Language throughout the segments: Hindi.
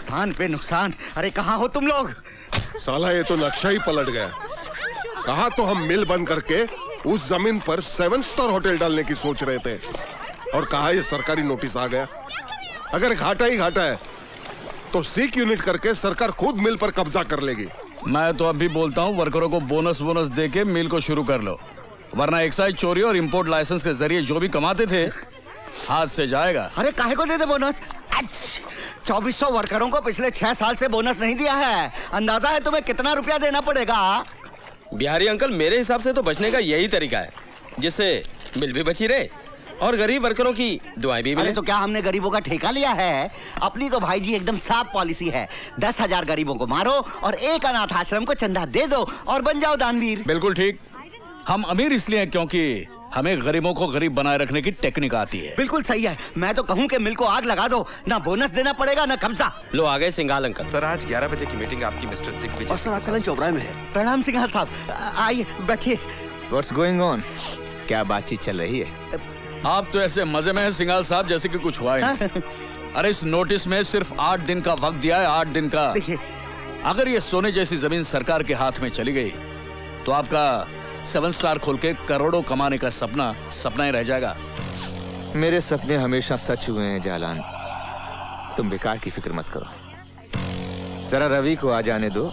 नुकसान पे नुकसान। अरे कहाँ हो तुम लोग? साला ये तो नक्शा ही पलट गया। कहा तो हम मिल बंद करके उस जमीन पर 7 स्टार होटल डालने की सोच रहे थे, और कहा ये सरकारी नोटिस आ गया। अगर घाटा ही घाटा है तो सीक यूनिट करके सरकार खुद मिल पर कब्जा कर लेगी। मैं तो अभी बोलता हूँ वर्करों को बोनस दे के मिल को शुरू कर लो, वरना एक्साइज चोरी और इंपोर्ट लाइसेंस के जरिए जो भी कमाते थे हाथ से जाएगा। अरे काहे को दे दे बोनस? 2400 वर्करों को पिछले 6 साल से बोनस नहीं दिया है। अंदाजा है तुम्हें कितना रुपया देना पड़ेगा? बिहारी अंकल, मेरे हिसाब से तो बचने का यही तरीका है जिससे मिल भी बची रहे और गरीब वर्करों की दुआएं भी मिले। अरे तो क्या हमने गरीबों का ठेका लिया है? अपनी तो भाई जी एकदम साफ पॉलिसी है। 10,000 गरीबों को मारो और एक अनाथ आश्रम को चंदा दे दो और बन जाओ दानवीर। बिल्कुल ठीक। हम अमीर इसलिए हैं क्योंकि हमें गरीबों को गरीब बनाए रखने की टेक्निक आती है। बिल्कुल सही है। मैं तो कहूँ कि मिल को आग लगा दो, ना बोनस देना पड़ेगा ना कब्जा। लो आ गए सिंघाल अंकल। सर आज 11 बजे की मीटिंग आपकी मिस्टर दिग्विजय। और सर आपका लंच चौबराहे में है। प्रणाम सिंघाल साहब, आइए बैठिए। What's going on? क्या बातचीत चल रही है? आप तो ऐसे मजे में हैं सिंघाल साहब जैसे कि कुछ हुआ ही नहीं। अरे इस नोटिस में सिर्फ 8 दिन का वक्त दिया है, 8 दिन का। देखिए, अगर ये सोने जैसी जमीन सरकार के हाथ में चली गई तो आपका 7 स्टार खोल के करोड़ों कमाने का सपना ही रह जाएगा। मेरे सपने हमेशा सच हुए हैं जालान, तुम बेकार की फिक्र मत करो। जरा रवि को आ जाने दो,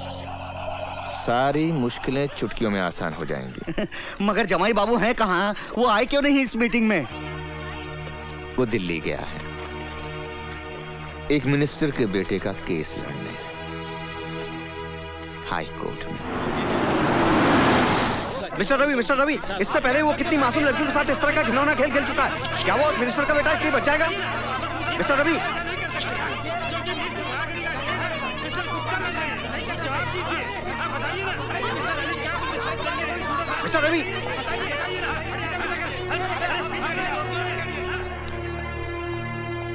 सारी मुश्किलें चुटकियों में आसान हो जाएंगी। मगर जमाई बाबू हैं कहाँ? वो आए क्यों नहीं इस मीटिंग में? वो दिल्ली गया है एक मिनिस्टर के बेटे का केस लड़ने, हाई कोर्ट में। मिस्टर रवि, इससे पहले वो कितनी मासूम लड़कियों के साथ इस तरह का घिनौना खेल खेल चुका है। क्या वो मिनिस्टर का बेटा इसलिए बच जाएगा? Mister Ravi, mister Ravi,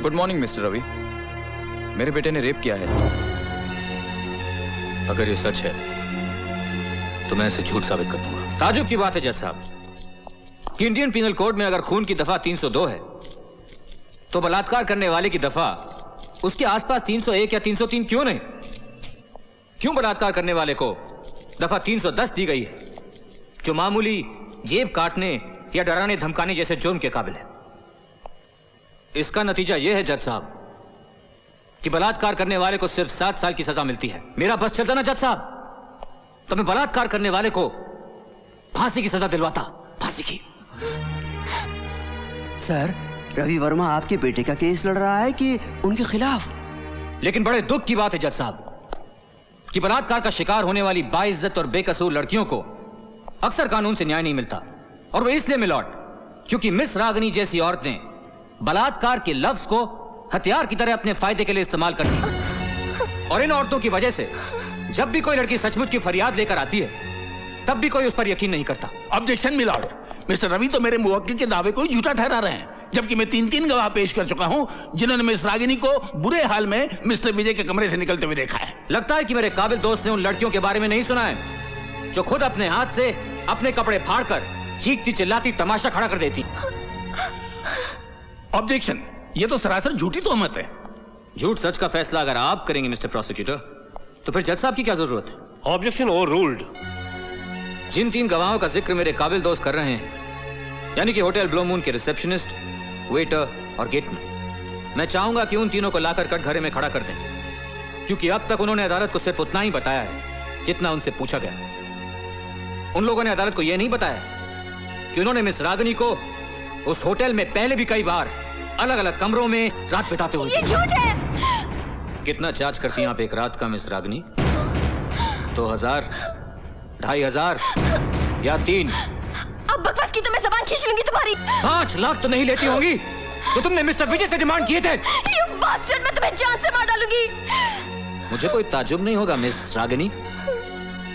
good morning mister Ravi. मेरे बेटे ने रेप किया है। अगर ये सच है तो मैं इसे झूठ साबित कर दूंगा। ताजुब की बात है जज साहब कि इंडियन पिनल कोड में अगर खून की दफा 302 है तो बलात्कार करने वाले की दफा उसके आसपास 301 या 303 क्यों नहीं? क्यों बलात्कार करने वाले को दफा 310 दी गई है, जो मामूली जेब काटने या डराने धमकाने जैसे जुर्म के काबिल है? इसका नतीजा यह है जज साहब कि बलात्कार करने वाले को सिर्फ 7 साल की सजा मिलती है। मेरा बस चलता ना जज साहब तो मैं बलात्कार करने वाले को फांसी की सजा दिलवाता, फांसी की। सर रवि वर्मा आपके बेटे का केस लड़ रहा है कि उनके खिलाफ? लेकिन बड़े दुख की बात है जज साहब कि बलात्कार का शिकार होने वाली बाइज्जत और बेकसूर लड़कियों को अक्सर कानून से न्याय नहीं मिलता, और वो इसलिए मिलॉर्ड क्योंकि मिस रागनी जैसी औरतें बलात्कार के लफ्ज को हथियार की तरह अपने फायदे के लिए इस्तेमाल करती हैं। और इन औरतों की वजह से जब भी कोई लड़की सचमुच की फरियाद लेकर आती है तब भी कोई उस पर यकीन नहीं करता। ऑब्जेक्शन मिलॉर्ड, मिस्टर रवि तो मेरे मुवक्किल के दावे को ही झूठा ठहरा रहे हैं, जबकि मैं 3 गवाह पेश कर चुका हूं जिन्होंने मिस रागिनी को बुरे हाल में मिस्टर विजय के कमरे से निकलते हुए देखा है। लगता है कि मेरे काबिल दोस्त ने उन लड़कियों के बारे में नहीं सुना है जो खुद अपने हाथ से अपने कपड़े फाड़कर चीखती चिल्लाती तमाशा खड़ा कर देती। ऑब्जेक्शन, ये तो सरासर झूठी तोहमत है। झूठ सच का फैसला अगर आप करेंगे मिस्टर प्रोसिक्यूटर तो फिर जज साहब की क्या जरूरत है? Objection overruled. जिन 3 गवाहों का जिक्र मेरे काबिल दोस्त कर रहे हैं, यानी कि होटल ब्लू मून के रिसेप्शनिस्ट, वेटर और गेटमैन, मैं चाहूंगा कि उन तीनों को लाकर कटघरे में खड़ा कर दें, क्योंकि अब तक उन्होंने अदालत को सिर्फ उतना ही बताया है जितना उनसे पूछा गया। उन लोगों ने अदालत को यह नहीं बताया कि उन्होंने मिस रागनी को उस होटल में पहले भी कई बार अलग अलग कमरों में रात बिताते हुए। ये झूठ है। कितना चार्ज करती हैं आप एक रात का मिस रागनी? 2000, 2500 या 3? अब बकवास की तो मैं जबान खींच लूंगी तुम्हारी। 5 लाख तो नहीं लेती होंगी तो तुमने मिस्टर विजय से डिमांड किए थे। You bastard, मैं तुम्हें जान से मार डालूंगी। मुझे कोई ताजुब नहीं होगा मिस रागिनी,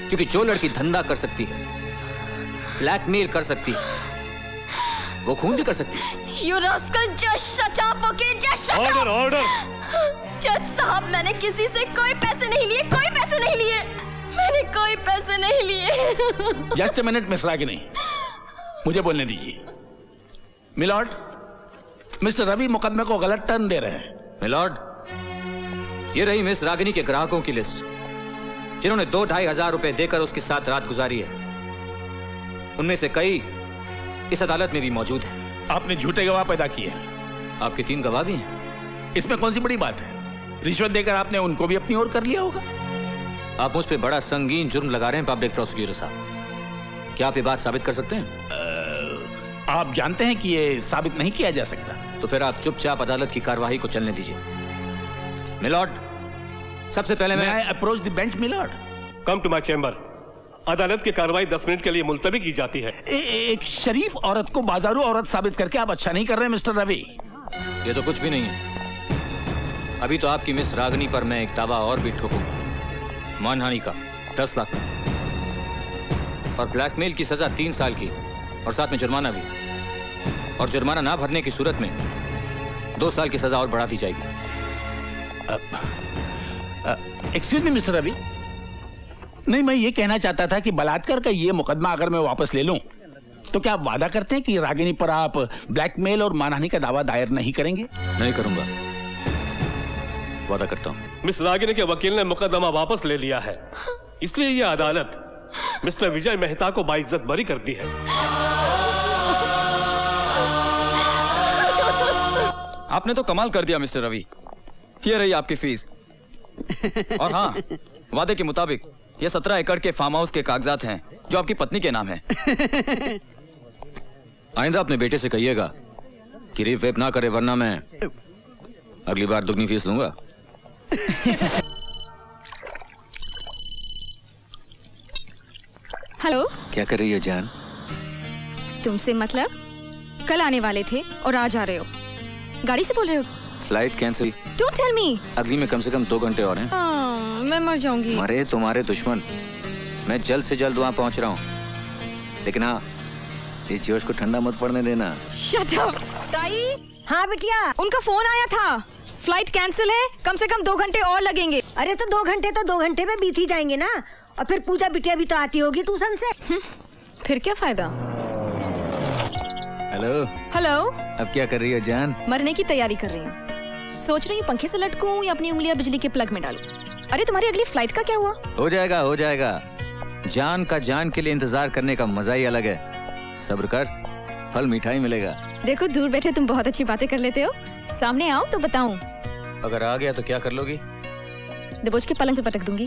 क्योंकि जो लड़की धंधा कर सकती है, ब्लैकमेल कर सकती है, वो खून भी कर सकती है। You rascal, just shut up, okay? Just shut up. Order. जज साहब, मैंने किसी से कोई पैसे नहीं लिए, कोई पैसे नहीं लिए, मैंने कोई पैसे नहीं लिए। Just a minute miss Ragini, मुझे बोलने दीजिए। मिलॉर्ड, मिस्टर रवि मुकदमे को गलत टर्न दे रहे हैं। मिलॉर्ड, ये रही मिस रागिनी के ग्राहकों की लिस्ट, जिन्होंने 2-2.5 हजार रुपए देकर उसके साथ रात गुजारी है। उनमें से कई इस अदालत में भी मौजूद हैं। आपने झूठे गवाह पैदा किए हैं। आपके 3 गवाह भी हैं। इसमें कौन सी बड़ी बात है? रिश्वत देकर आपने उनको भी अपनी ओर कर लिया होगा। आप मुझ पे बड़ा संगीन जुर्म लगा रहे हैं पब्लिक प्रोसिक्यूटर साहब। क्या आप ये बात साबित कर सकते हैं? आप जानते हैं कि ये साबित नहीं किया जा सकता। तो फिर आप चुपचाप अदालत की कार्यवाही को चलने दीजिए। मिलॉर्ड, सबसे पहले मैं approach the bench my lord. Come to my chamber. अदालत की कार्रवाई 10 मिनट के लिए मुलतवी की जाती है। एक शरीफ औरत को बाजारू औरत साबित करके आप अच्छा नहीं कर रहे मिस्टर रवि। ये तो कुछ भी नहीं है। अभी तो आपकी मिस रागिनी पर मैं एक दावा और भी ठोकूंगा, मानहानि का 10 लाख और ब्लैकमेल की सजा 3 साल की, और साथ में जुर्माना भी। और जुर्माना ना भरने की सूरत में 2 साल की सजा और बढ़ा दी जाएगी। एक्सक्यूज मी मिस्टर रवि, नहीं, मैं ये कहना चाहता था कि बलात्कार का ये मुकदमा अगर मैं वापस ले लूं तो क्या आप वादा करते हैं कि रागिनी पर आप ब्लैकमेल और मानहानि का दावा दायर नहीं करेंगे? नहीं करूंगा, वादा करता हूं। मिस रागिनी के वकील ने मुकदमा वापस ले लिया है, इसलिए यह अदालत मिस्टर विजय मेहता को बाइज्जत बरी करती है। आपने तो कमाल कर दिया मिस्टर रवि। ये रही आपकी फीस। और हाँ, वादे के मुताबिक ये 17 एकड़ के फार्म हाउस के कागजात हैं जो आपकी पत्नी के नाम है। आइंदा अपने बेटे से कहिएगा कि रेप वेप ना करे, वरना मैं अगली बार दुगनी फीस लूंगा। हेलो, क्या कर रही हो जान? तुमसे मतलब? कल आने वाले थे और आज आ रहे हो। गाड़ी से बोल रहे हो? Flight cancel. Don't tell me. अगली में कम से कम 2 घंटे और हैं। मैं मर जाऊंगी। मरे तुम्हारे दुश्मन। मैं जल्द से जल्द वहाँ पहुँच रहा हूँ, लेकिन हाँ, इस जोश को ठंडा मत पड़ने देना। Shut up. ताई। हाँ बिटिया, उनका फोन आया था, फ्लाइट कैंसिल है, कम से कम 2 घंटे और लगेंगे। अरे तो 2 घंटे तो 2 घंटे में बीत ही जाएंगे ना। और फिर पूजा बिटिया भी तो आती होगी ट्यूशन से। फिर क्या फायदा। हेलो। हेलो। अब क्या कर रही हो जान? मरने की तैयारी कर रही हूँ। सोच रही हूँ पंखे से लटकूं या अपनी उंगलियां बिजली के प्लग में डालूं। अरे तुम्हारी अगली फ्लाइट का क्या हुआ? हो जाएगा, हो जाएगा। जान का जान के लिए इंतजार करने का मजा ही अलग है। सब्र कर, फल मिठाई मिलेगा। देखो, दूर बैठे तुम बहुत अच्छी बातें कर लेते हो, सामने आओ तो बताऊं। अगर आ गया तो क्या कर लोगी? दबोच के पलंग पे पटक दूंगी।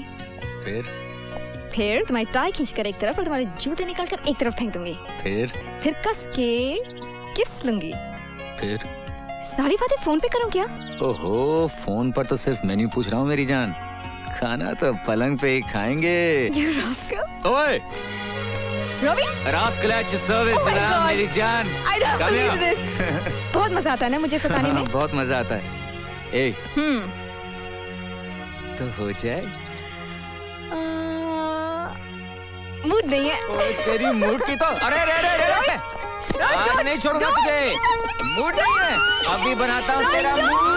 फिर तुम्हारी टाई खींचकर एक तरफ और तुम्हारे जूते निकालकर एक तरफ फेंक दूंगी। फिर कस के किस लूंगी। फिर सारी बातें फोन पे करूं क्या? ओहो, फोन पर तो सिर्फ मेन्यू पूछ रहा हूँ मेरी जान। खाना तो पलंग पे ही खाएंगे। You rascal। ओए Ravi, rascal at your service मेरी जान। I don't believe this। बहुत मजा आता है ना मुझे सताने में। बहुत मजा आता है। ए, तो हो जाए। मूड नहीं है। तेरी मूड की तो अरे आज नहीं छोड़ूंगा तुझे। मूड नहीं है, अभी बनाता हूँ तेरा मूड।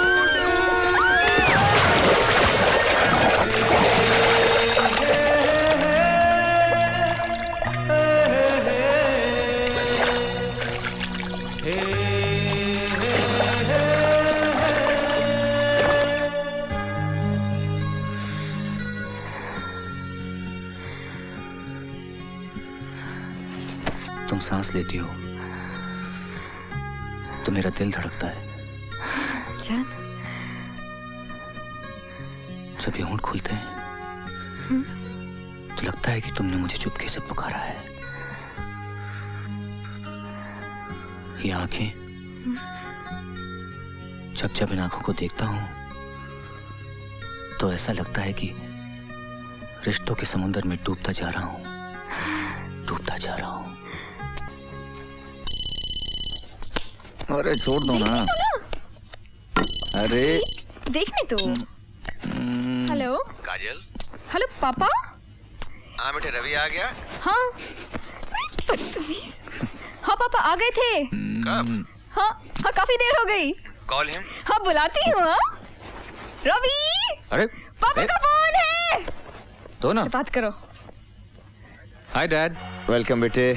तुम सांस लेती हो तो मेरा दिल धड़कता है। जान, जब ये होंठ खुलते हैं तो लगता है कि तुमने मुझे चुपके से पुकारा है। ये आंखें, जब जब इन आंखों को देखता हूं तो ऐसा लगता है कि रिश्तों के समुद्र में डूबता जा रहा हूं, डूबता जा रहा हूं। अरे छोड़ दो ना। अरे देखने तो। हेलो काजल। हेलो पापा। हाँ बेटे, रवि आ गया? हाँ बदतमीज। हाँ पापा आ गए थे। कब? हाँ हाँ, काफी देर हो गई। Call him. हाँ बुलाती हूँ। रवि, अरे पापा का फोन है। तो ना बात करो। Hi dad. वेलकम बेटे।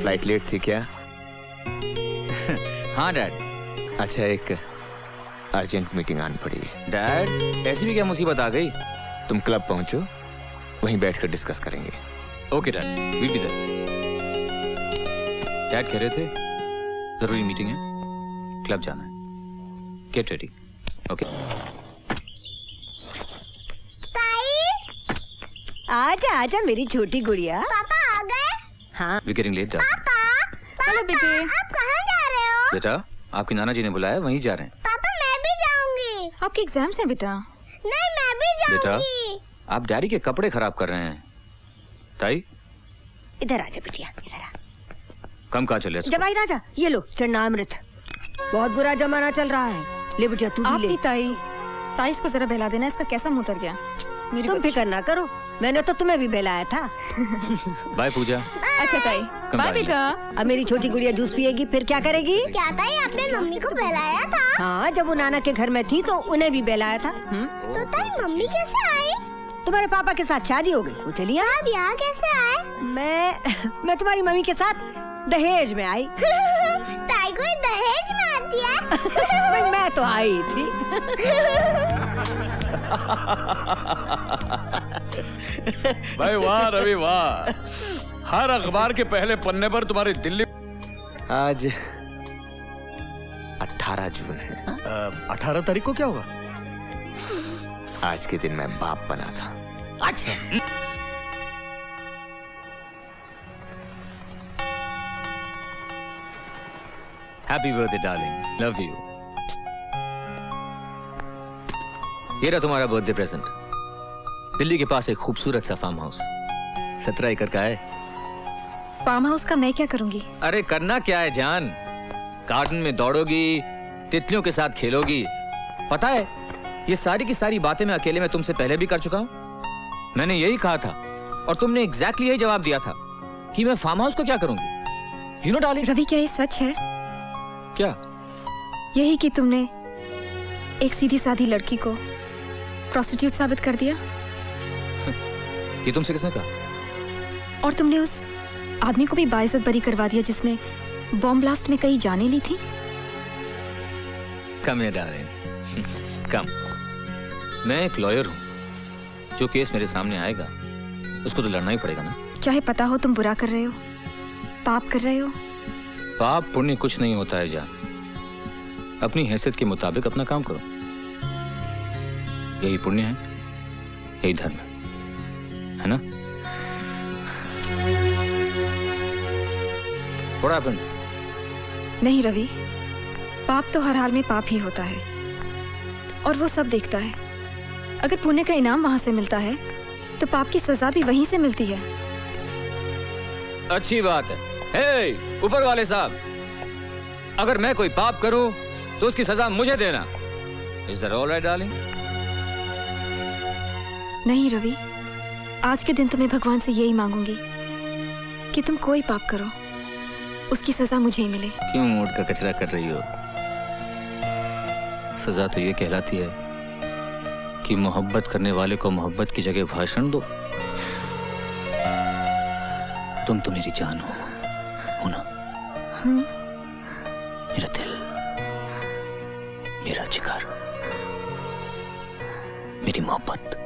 फ्लाइट लेट थी क्या? हाँ डैड। अच्छा, एक अर्जेंट मीटिंग आनी पड़ी। डैड, ऐसी भी क्या मुसीबत आ गई? तुम क्लब पहुंचो, वहीं बैठकर डिस्कस करेंगे। Okay dad, we'll be there. Dad कह रहे थे जरूरी मीटिंग है, क्लब जाना है। Get ready. ओके। आजा आजा मेरी छोटी गुड़िया। पापा आ गए? हाँ। We getting late dad. Hello बेटे, आप कहाँ जा रहे हो? बेटा, आपकी नाना जी ने बुलाया, वहीं जा रहे हैं। पापा मैं भी जाऊंगी। आपके एग्जाम्स हैं बेटा। नहीं मैं भी बेटा, जाऊंगी। आप डैडी के कपड़े खराब कर रहे हैं। ताई, इधर आजा बिटिया, इधर आ। कम कहाँ चले? जवाई राजा, ये लो चन्नामृत। बहुत बुरा जमाना चल रहा है, ले बिटिया तू भी ले। ताई इसको जरा बहला देना, इसका कैसा मुंह उतर गया। तुम फिक्र ना करो, मैंने तो तुम्हें भी बहलाया था। बाय पूजा। अच्छा ताई, बाय बेटा। अब मेरी छोटी गुड़िया जूस पिएगी, फिर क्या करेगी? क्या ताई आपने मम्मी को बहलाया था? हाँ, जब वो नाना के घर में थी तो उन्हें भी बहलाया था। तो ताई मम्मी कैसे आई? तुम्हारे पापा के साथ शादी हो गई, वो चली आई। आप यहाँ कैसे आए? मैं तुम्हारी मम्मी के साथ दहेज में आई। ताई कोई दहेज में आती है? मैं तो आई थी। भाई वाह रवि वाह, हर अखबार के पहले पन्ने पर तुम्हारी दिल्ली। आज 18 जून है। 18 तारीख को क्या होगा? आज के दिन मैं बाप बना था। अच्छा। Happy birthday darling, love you. ये रहा तुम्हारा बर्थडे प्रेजेंट। दिल्ली के पास एक खूबसूरत सा फार्म हाउस, 17 एकड़ का है। फार्म हाउस का मैं क्या करूंगी? अरे करना क्या है जान, गार्डन में दौड़ोगी, तितलियों के साथ खेलोगी। पता है, ये सारी की सारी बातें मैं अकेले में तुमसे पहले भी कर चुका हूँ। मैंने यही कहा था और तुमने एग्जैक्टली यही जवाब दिया था कि मैं फार्म हाउस को क्या करूंगी। You know darling. रवि, क्या ये सच है? क्या? यही कि तुमने एक सीधी सादी लड़की को प्रोस्टिट्यूट साबित कर दिया? ये तुमसे किसने कहा? और तुमने उस आदमी को भी बाइज्जत बरी करवा दिया जिसने बॉम्ब ब्लास्ट में कई जानें ली थी? कम है डार्लिंग, कम। मैं एक लॉयर हूँ, जो केस मेरे सामने आएगा उसको तो लड़ना ही पड़ेगा ना। चाहे पता हो तुम बुरा कर रहे हो, पाप कर रहे हो। पाप पुण्य कुछ नहीं होता है जान, अपनी हैसियत के मुताबिक अपना काम करो। यही पुण्य है, यही धर्म है ना? What happened? नहीं रवि, पाप तो हर हाल में पाप ही होता है और वो सब देखता है। अगर पुण्य का इनाम वहां से मिलता है तो पाप की सजा भी वहीं से मिलती है। अच्छी बात है। हे, ऊपर वाले साहब, अगर मैं कोई पाप करूं तो उसकी सजा मुझे देना। Is that all right, darling? नहीं रवि, आज के दिन तुम्हें भगवान से यही मांगूंगी कि तुम कोई पाप करो, उसकी सजा मुझे ही मिले। क्यों मूड का कचरा कर रही हो? सजा तो ये कहलाती है कि मोहब्बत करने वाले को मोहब्बत की जगह भाषण दो। तुम तो मेरी जान हो ना? मेरा दिल, मेरा जिगर, मेरी मोहब्बत।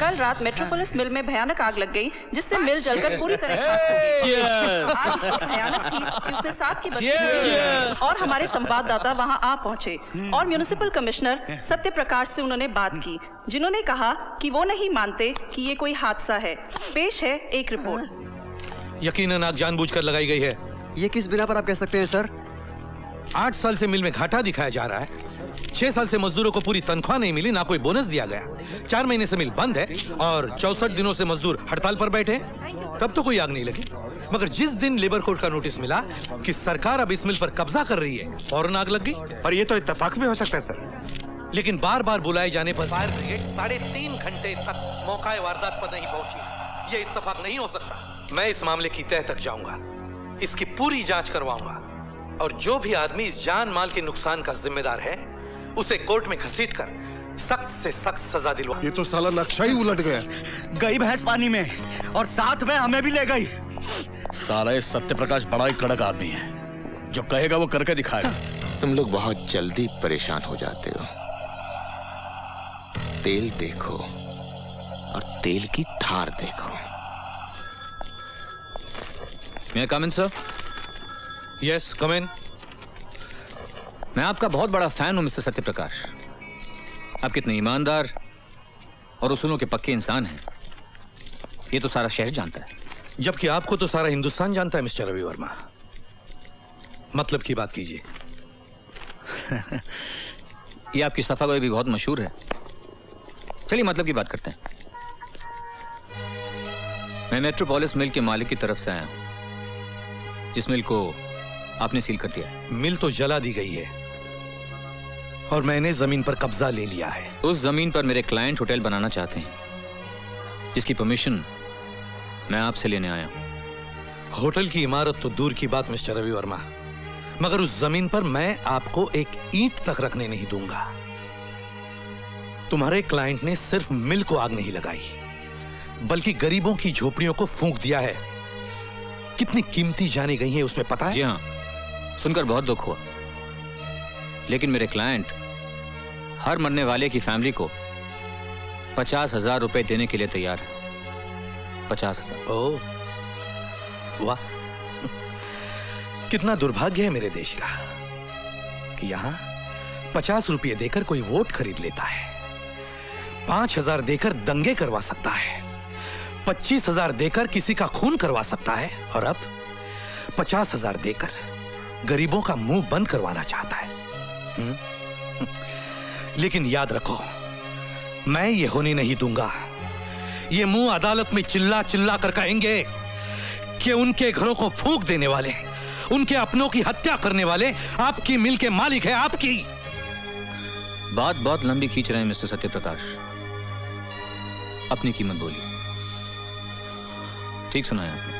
कल रात मेट्रोपोलिस मिल में भयानक आग लग गई, जिससे मिल जलकर पूरी तरह खाक हो गई। आग इतनी भयानक थी कि उसने 7 की बस्ती और हमारे संवाददाता वहां आ पहुंचे और म्युनिसिपल कमिश्नर सत्य प्रकाश से उन्होंने बात की, जिन्होंने कहा कि वो नहीं मानते कि ये कोई हादसा है। पेश है एक रिपोर्ट। यकीनन आग जानबूझकर लगाई गई है। ये किस बिना पर आप कह सकते हैं सर? 8 साल से मिल में घाटा दिखाया जा रहा है, 6 साल से मजदूरों को पूरी तनख्वाह नहीं मिली, ना कोई बोनस दिया गया, 4 महीने से मिल बंद है और 64 दिनों से मजदूर हड़ताल पर बैठे हैं, तब तो कोई आग नहीं लगी। मगर जिस दिन लेबर कोर्ट का नोटिस मिला कि सरकार अब इस मिल पर कब्जा कर रही है, फौरन आग लग गई। पर ये तो इत्तेफाक भी हो सकता है सर। लेकिन बार बार बुलाए जाने पर फायर ब्रिगेड 3.5 घंटे तक मौका वारदात पर नहीं पहुंची। ये इत्तेफाक नहीं हो सकता। मैं इस मामले की तह तक जाऊंगा, इसकी पूरी जांच करवाऊंगा और जो भी आदमी इस जान माल के नुकसान का जिम्मेदार है उसे कोर्ट में घसीटकर सख्त से सख्त सजा दिलवा। ये तो साला नक्शा ही उलट गया। गई भैंस पानी में और साथ में हमें भी ले गई। साला ये सत्यप्रकाश बड़ा ही कड़क आदमी है, जो कहेगा वो करके दिखाएगा। तुम लोग बहुत जल्दी परेशान हो जाते हो। तेल देखो और तेल की धार देखो। मैं कम इन सर? यस कम इन। मैं आपका बहुत बड़ा फैन हूं मिस्टर सत्यप्रकाश। आप कितने ईमानदार और उसूलों के पक्के इंसान हैं, ये तो सारा शहर जानता है। जबकि आपको तो सारा हिंदुस्तान जानता है मिस्टर रवि वर्मा। मतलब की बात कीजिए। ये आपकी सफागोई भी बहुत मशहूर है। चलिए मतलब की बात करते हैं। मैं मेट्रोपोलिस मिल के मालिक की तरफ से आया हूं, जिस मिल को आपने सील कर दिया। मिल तो जला दी गई है और मैंने जमीन पर कब्जा ले लिया है। उस जमीन पर मेरे क्लाइंट होटल बनाना चाहते हैं, जिसकी परमिशन मैं आपसे लेने आया हूं। होटल की इमारत तो दूर की बात मिस्टर रवि वर्मा, मगर उस जमीन पर मैं आपको एक ईंट तक रखने नहीं दूंगा। तुम्हारे क्लाइंट ने सिर्फ मिल को आग नहीं लगाई, बल्कि गरीबों की झोपड़ियों को फूंक दिया है। कितनी कीमती जाने गई है उसमें पता है? जी हाँ, सुनकर बहुत दुख हुआ। लेकिन मेरे क्लाइंट हर मरने वाले की फैमिली को 50,000 रुपए देने के लिए तैयार है। 50,000। ओह वाह, कितना दुर्भाग्य है मेरे देश का कि यहां 50 रुपये देकर कोई वोट खरीद लेता है, 5,000 देकर दंगे करवा सकता है, 25,000 देकर किसी का खून करवा सकता है, और अब 50,000 देकर गरीबों का मुंह बंद करवाना चाहता है। लेकिन याद रखो, मैं ये होने नहीं दूंगा। ये मुंह अदालत में चिल्ला चिल्ला कर कहेंगे कि उनके घरों को फूंक देने वाले, उनके अपनों की हत्या करने वाले आपकी मिल के मालिक है। आपकी बात बहुत लंबी खींच रहे हैं मिस्टर सत्यप्रकाश। अपनी कीमत बोलिए। ठीक सुना है आपने,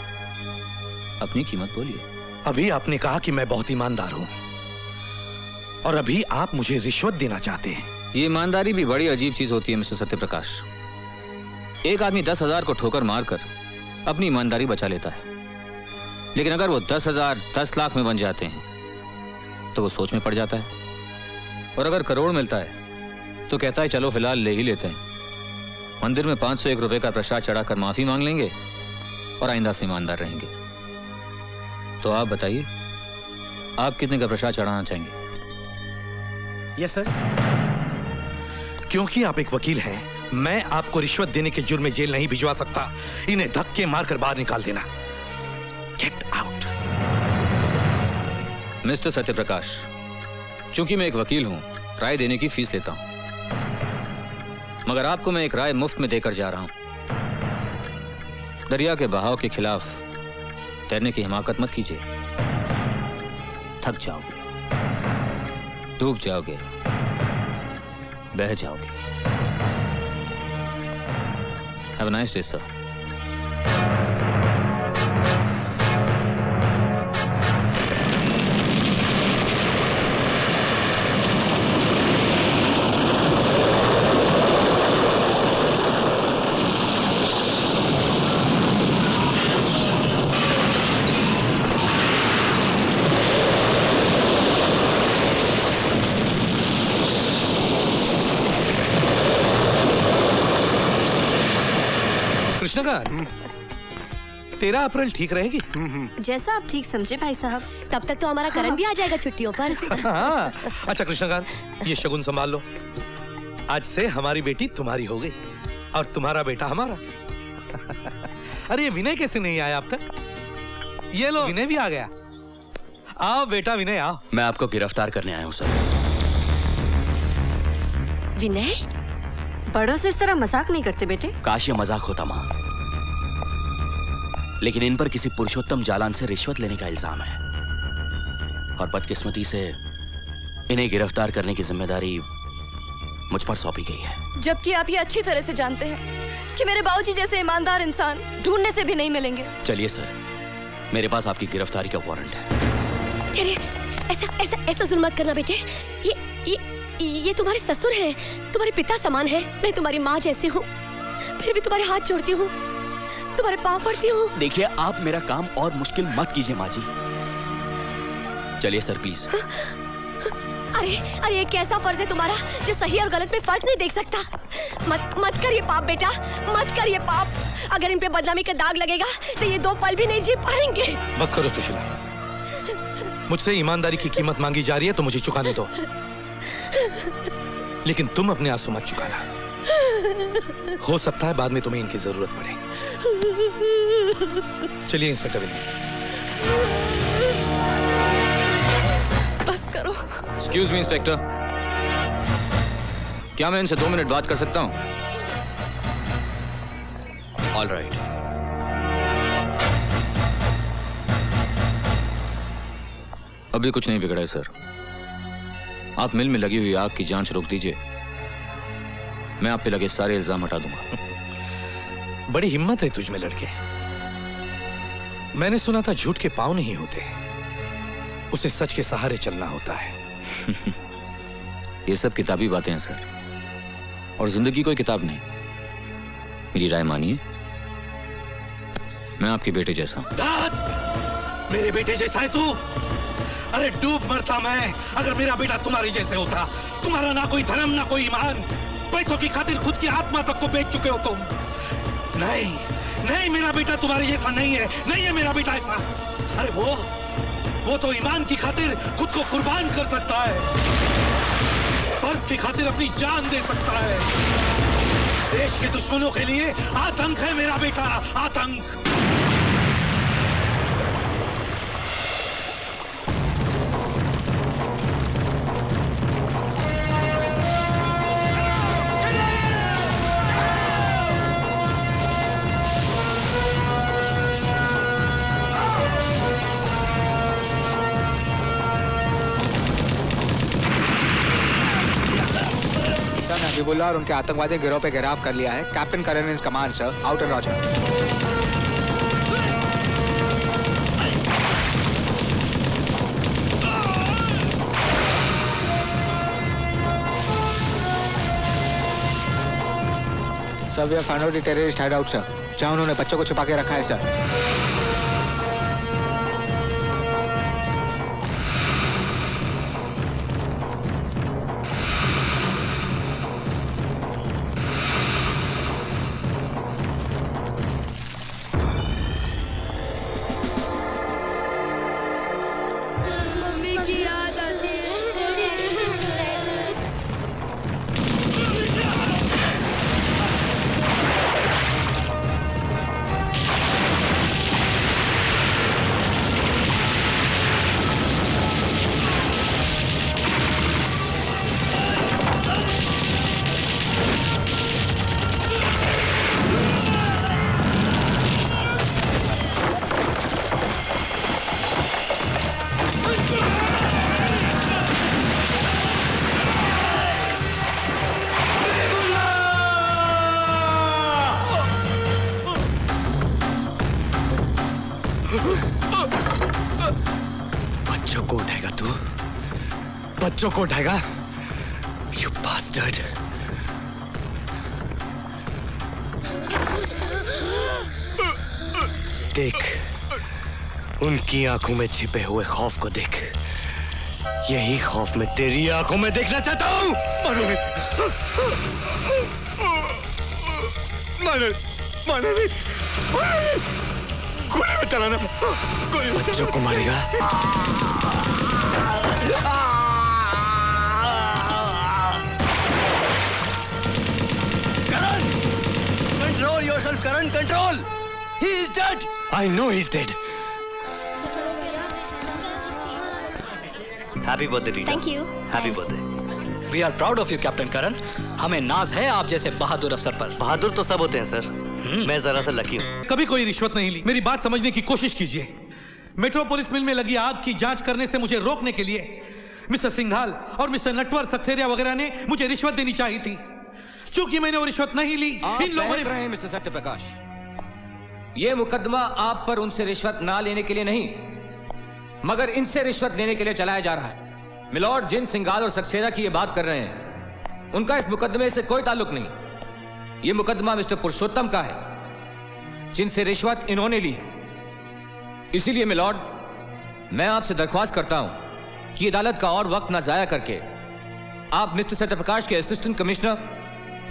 अपनी कीमत बोलिए। अभी आपने कहा कि मैं बहुत ईमानदार हूं और अभी आप मुझे रिश्वत देना चाहते हैं। ये ईमानदारी भी बड़ी अजीब चीज होती है मिस्टर सत्यप्रकाश। एक आदमी 10,000 को ठोकर मारकर अपनी ईमानदारी बचा लेता है, लेकिन अगर वो 10,000 10 लाख में बन जाते हैं तो वो सोच में पड़ जाता है, और अगर करोड़ मिलता है तो कहता है चलो फिलहाल ले ही लेते हैं। मंदिर में 501 रुपए का प्रसाद चढ़ाकर माफी मांग लेंगे और आइंदा से ईमानदार रहेंगे। तो आप बताइए, आप कितने का प्रसाद चढ़ाना चाहेंगे? Yes sir. क्योंकि आप एक वकील हैं, मैं आपको रिश्वत देने के जुर्म में जेल नहीं भिजवा सकता। इन्हें धक्के मारकर बाहर निकाल देना। Get out. मिस्टर सत्यप्रकाश, चूंकि मैं एक वकील हूं, राय देने की फीस लेता हूं, मगर आपको मैं एक राय मुफ्त में देकर जा रहा हूं। दरिया के बहाव के खिलाफ तैरने की हिमाकत मत कीजिए। थक जाओगे, डूब जाओगे, बह जाओगे। Have a nice day sir. Krishnakant, 13 अप्रैल ठीक रहेगी? जैसा आप ठीक समझे भाई साहब। तब तक तो हमारा करण भी आ जाएगा छुट्टियों पर। हाँ। अच्छा कृष्णकांत, ये शगुन संभाल लो। आज से हमारी बेटी तुम्हारी हो गई और तुम्हारा बेटा हमारा। अरे ये विनय कैसे नहीं आया अब तक? ये लो, विनय भी आ गया। आओ बेटा विनय आओ। मैं आपको गिरफ्तार करने आया हूँ सर। विनय, बड़ों से इस तरह मजाक नहीं करते बेटे। काश ये मजाक होता माँ, लेकिन इन पर किसी पुरुषोत्तम जालान से रिश्वत लेने का इल्जाम है और बदकिस्मती से इन्हें गिरफ्तार करने की जिम्मेदारी मुझ पर सौंपी गई है। जबकि आप ये अच्छी तरह से जानते हैं कि मेरे बाबूजी जैसे ईमानदार इंसान ढूंढने से भी नहीं मिलेंगे। चलिए सर, मेरे पास आपकी गिरफ्तारी का वारंट है। चलिए, ऐसा जुल्म मत करना बेटे। ये तुम्हारे ससुर हैं, तुम्हारे पिता समान हैं। मैं तुम्हारी माँ जैसी हूँ, फिर भी तुम्हारे हाथ जोड़ती हूँ, तुम्हारे पाँव पड़ती हूँ। देखिए, आप मेरा काम और मुश्किल मत कीजिए माँ जी। चलिए सर प्लीज। अरे ये कैसा फर्ज है तुम्हारा जो सही और गलत में फर्क नहीं देख सकता। मत करिए पाप बेटा, मत करिए पाप। अगर इन पे बदनामी का दाग लगेगा तो ये 2 पल भी नहीं जी पाएंगे। बस करो सुशीला, मुझसे ईमानदारी की कीमत मांगी जा रही है तो मुझे चुकाने दो, लेकिन तुम अपने आंसू मत चुकाना। हो सकता है बाद में तुम्हें इनकी जरूरत पड़े। चलिए इंस्पेक्टर विनय। बस करो। एक्सक्यूज मी इंस्पेक्टर, क्या मैं इनसे 2 मिनट बात कर सकता हूँ? All right. अभी कुछ नहीं बिगड़ा है सर। आप मिल में लगी हुई आग की जांच रोक दीजिए, मैं आप पे लगे सारे इल्जाम हटा दूंगा। बड़ी हिम्मत है तुझ में लड़के। मैंने सुना था झूठ के पांव नहीं होते, उसे सच के सहारे चलना होता है। ये सब किताबी बातें हैं सर, और जिंदगी कोई किताब नहीं। मेरी राय मानिए, मैं आपके बेटे जैसा हूं। मेरे बेटे जैसा है तू? अरे डूब मरता मैं अगर मेरा बेटा तुम्हारे जैसे होता। तुम्हारा ना कोई धर्म ना कोई ईमान, पैसों की खातिर खुद की आत्मा तक को बेच चुके हो तुम। नहीं, मेरा बेटा तुम्हारे जैसा नहीं है, नहीं है मेरा बेटा ऐसा। अरे वो तो ईमान की खातिर खुद को कुर्बान कर सकता है, फर्ज की खातिर अपनी जान दे सकता है। देश के दुश्मनों के लिए आतंक है मेरा बेटा, आतंक। हबीबुल्लाह और उनके आतंकवादी गिरोह पे गिरफ्तार कर लिया है। Captain Karan is command sir, out and roger. Sir we have found out the terrorist hideout sir, जहां उन्होंने बच्चों को छुपा के रखा है सर। बच्चों को उठाएगा तू? बच्चों को उठाएगा? You bastard! देख, उनकी आंखों में छिपे हुए खौफ को देख। यही खौफ मैं तेरी आंखों में देखना चाहता हूं। मानो नहीं, गोली मत चलाना। बच्चों को मारेगा। Karan! Control yourself, Karan, control! He is dead! I know he's dead. Happy birthday Rita. Thank you. Happy birthday. We are proud of you captain Karan. हमें नाज है आप जैसे बहादुर अफसर पर। बहादुर तो सब होते हैं सर, मैं जरा सा लकी हूँ। कभी कोई रिश्वत नहीं ली। मेरी बात समझने की कोशिश कीजिए। मेट्रोपोलिस मिल में लगी आग की जांच करने से मुझे रोकने के लिए मिस्टर सिंघाल और मिस्टर नटवर सक्सेरिया वगैरह ने मुझे रिश्वत देनी चाहिए थी। चूंकि मैंने वो रिश्वत नहीं ली, इन लोगों ने। रहे हैं मिस्टर सत्यप्रकाश, ये मुकदमा आप पर उनसे रिश्वत ना लेने के लिए नहीं, मगर इनसे रिश्वत लेने के लिए चलाया जा रहा है। मिलॉर्ड, जिन सिंघाल और सक्सेरिया की ये बात कर रहे हैं, उनका इस मुकदमे से कोई ताल्लुक नहीं। ये मुकदमा मिस्टर पुरुषोत्तम का है, जिनसे रिश्वत इन्होंने ली है। इसीलिए मिलॉर्ड, मैं आपसे दरख्वास्त करता हूं कि अदालत का और वक्त ना जाया करके आप मिस्टर सत्यप्रकाश के असिस्टेंट कमिश्नर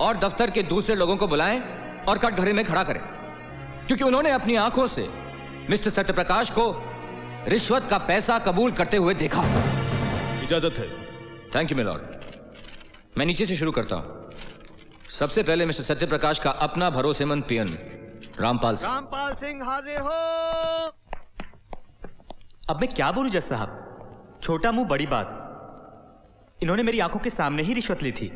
और दफ्तर के दूसरे लोगों को बुलाएं और कटघरे में खड़ा करें, क्योंकि उन्होंने अपनी आंखों से मिस्टर सत्यप्रकाश को रिश्वत का पैसा कबूल करते हुए देखा। इजाजत है। Thank you milord. मैं नीचे से शुरू करता हूं। सबसे पहले मिस्टर सत्यप्रकाश का अपना भरोसेमंद पियन रामपाल सिंह। रामपाल सिंह हाजिर हो। अब मैं क्या बोलूं जज साहब, छोटा मुंह बड़ी बात। इन्होंने मेरी आंखों के सामने ही रिश्वत ली थी।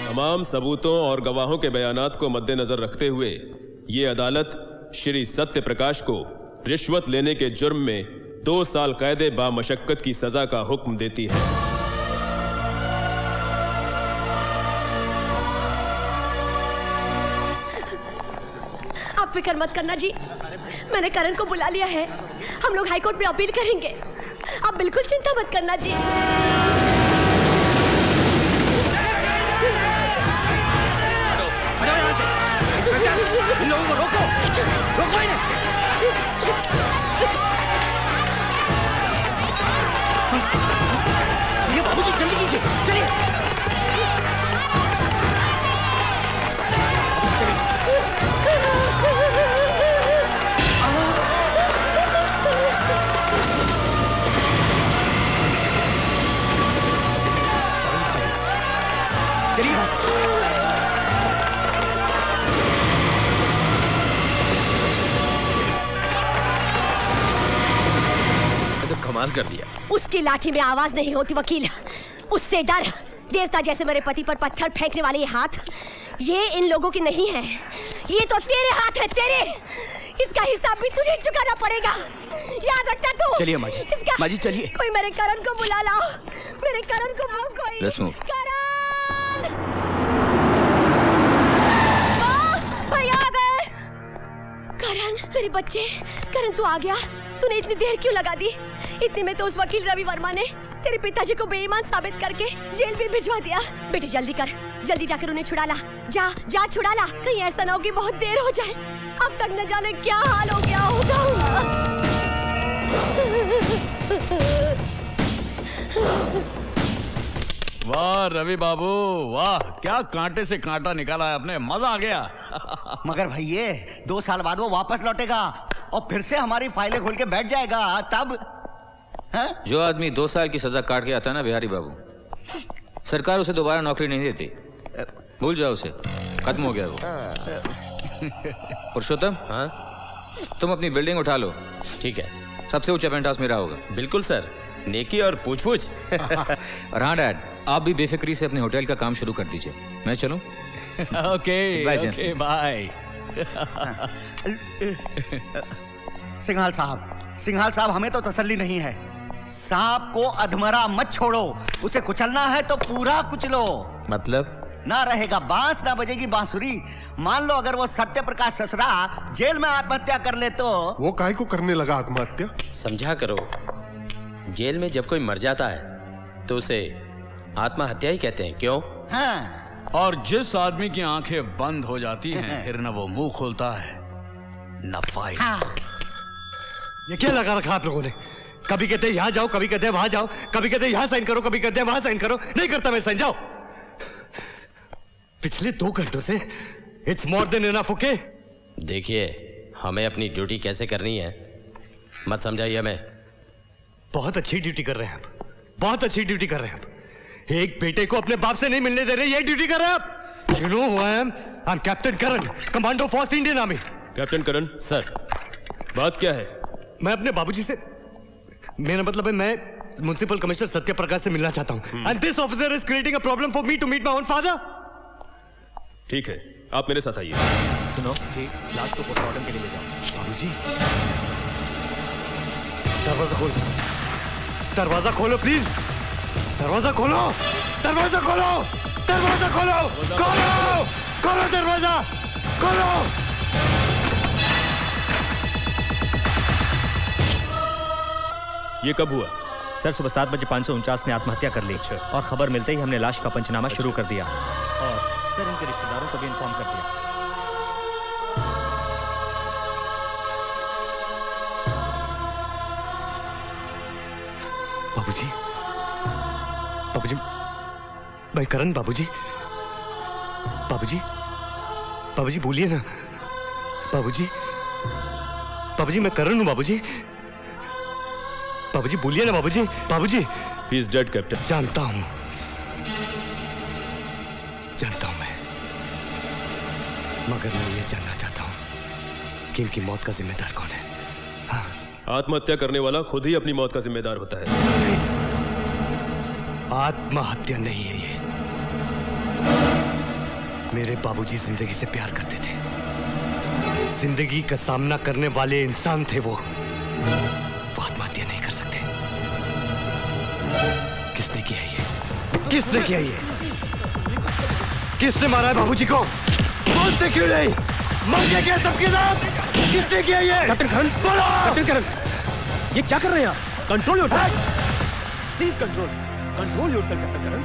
तमाम सबूतों और गवाहों के बयानात को मद्देनजर रखते हुए ये अदालत श्री सत्य प्रकाश को रिश्वत लेने के जुर्म में 2 साल कैद बामशक्कत की सजा का हुक्म देती है। आप फिक्र मत करना जी, मैंने करण को बुला लिया है। हम लोग हाईकोर्ट में अपील करेंगे। आप बिल्कुल चिंता मत करना जी। इन लोगों को रोको, रोको इन्हें। ये बाबूजी जल्दी कीजिए, चलिए। कमाल कर दिया। उसकी लाठी में आवाज नहीं होती वकील, उससे डर। देवता जैसे मेरे पति पर पत्थर फेंकने वाले ये हाथ, ये इन लोगों की नहीं है, ये तो तेरे हाथ है, तेरे। इसका हिसाब भी तुझे चुकाना पड़ेगा, याद रखना तू। चलिए माँ जी, माँ जी चलिए। कोई मेरे करण को बुला लाओ, मेरे करण को बुलाओ कोई। Let's move. करण! भैया आ गए। करण, मेरे बच्चे, करण तू आ गया। तूने इतनी देर क्यों लगा दी? इतने में तो उस वकील रवि वर्मा ने तेरे पिताजी को बेईमान साबित करके जेल में भिजवा दिया। बेटी जल्दी कर, जल्दी जाकर उन्हें छुड़ा ला। जा जा छुड़ा ला, कहीं ऐसा ना हो कि बहुत देर हो जाए। अब तक न जाने क्या हाल हो गया होगा। वाह रवि बाबू वाह, क्या कांटे से कांटा निकाला है आपने, मजा आ गया। मगर भैये 2 साल बाद वो वापस लौटेगा और फिर से हमारी फाइलें खोल के बैठ जाएगा, तब है? जो आदमी 2 साल की सजा काट के आता है ना बिहारी बाबू, सरकार उसे दोबारा नौकरी नहीं देती। भूल जाओ उसे, खत्म हो गया वो। पुरुषोत्तम, हाँ? तुम अपनी बिल्डिंग उठा लो। ठीक है, सबसे ऊंचा पेंट हाउस मेरा होगा। बिल्कुल सर, नेकी और पूछ पूछ। और हाँ डैड, आप भी बेफिक्री से अपने होटल का काम शुरू कर दीजिए। मैं चलूं? Okay okay bye. सिंघाल साहब हमें तो तसल्ली नहीं है। सांप को अधमरा मत छोड़ो, उसे कुचलना है तो पूरा कुचलो। मतलब? ना रहेगा बांस ना बजेगी बांसुरी। मान लो अगर वो सत्य प्रकाश ससरा जेल में आत्महत्या कर ले तो। वो काहे को करने लगा आत्महत्या? समझा करो, जेल में जब कोई मर जाता है तो उसे आत्महत्या ही कहते हैं, क्यों? हाँ। और जिस आदमी की आंखें बंद हो जाती हैं फिर न वो मुंह खोलता है न फाइल। ये क्या लगा रखा आप लोगों ने? कभी कहते यहाँ जाओ, कभी कहते वहां जाओ, कभी कहते यहाँ साइन करो, कभी कहते वहां साइन करो। नहीं करता मैं साइन, जाओ। पिछले 2 घंटों से it's more than enough. Okay, देखिए, हमें अपनी ड्यूटी कैसे करनी है मत समझाइए हमें। बहुत अच्छी ड्यूटी कर रहे हैं आप, बहुत अच्छी ड्यूटी कर रहे हैं आप। एक बेटे को अपने बाप से नहीं मिलने दे रहे, ये ड्यूटी कर रहे हैं आप। You know who I am? I'm Captain Karan, Commando Force Indian Army. Captain Karan sir, बात क्या है? मैं अपने बाबूजी से, मेरा मतलब है मैं म्युनिसिपल कमिश्नर सत्य प्रकाश से मिलना चाहता हूं। And this officer is creating a problem for me to meet my own father. ठीक है, आप मेरे साथ आइए। सुनो जी, लाश को पोस्टमार्टम के लिए ले जाओ। बाबूजी, दरवाजा खोलो, दरवाजा खोलो प्लीज, दरवाजा खोलो, दरवाजा खोलो, दरवाजा खोलो, खोलो, खोलो दरवाजा, खोलो। ये कब हुआ? सर सुबह 7:05 ने आत्महत्या कर ली और खबर मिलते ही हमने लाश का पंचनामा शुरू कर दिया और सर इनके रिश्तेदारों को भी इन्फॉर्म कर दिया। बाबूजी, बाबूजी, मैं करण बाबूजी, बाबूजी, बाबूजी बोलिए ना, बाबूजी, बाबूजी मैं करण हूं बाबूजी, बाबूजी बोलिए ना बाबूजी, बाबूजी। He is dead, captain. जानता हूं, जानता हूं मैं, मगर मैं ये जानना चाहता हूं कि इनकी मौत का जिम्मेदार कौन है। आत्महत्या करने वाला खुद ही अपनी मौत का जिम्मेदार होता है। नहीं, आत्महत्या नहीं है ये। मेरे बाबूजी जिंदगी से प्यार करते थे, जिंदगी का सामना करने वाले इंसान थे वो आत्महत्या नहीं कर सकते। किसने किया ये? किसने किया ये? किसने मारा है बाबूजी को? बोलते क्यों नहीं? मर गया क्या सबके साथ? किसने किया ये? कैप्टन करण, बोलो! कैप्टन करण, ये क्या कर रहे हैं आप? Control yourself, please control yourself captain Karan.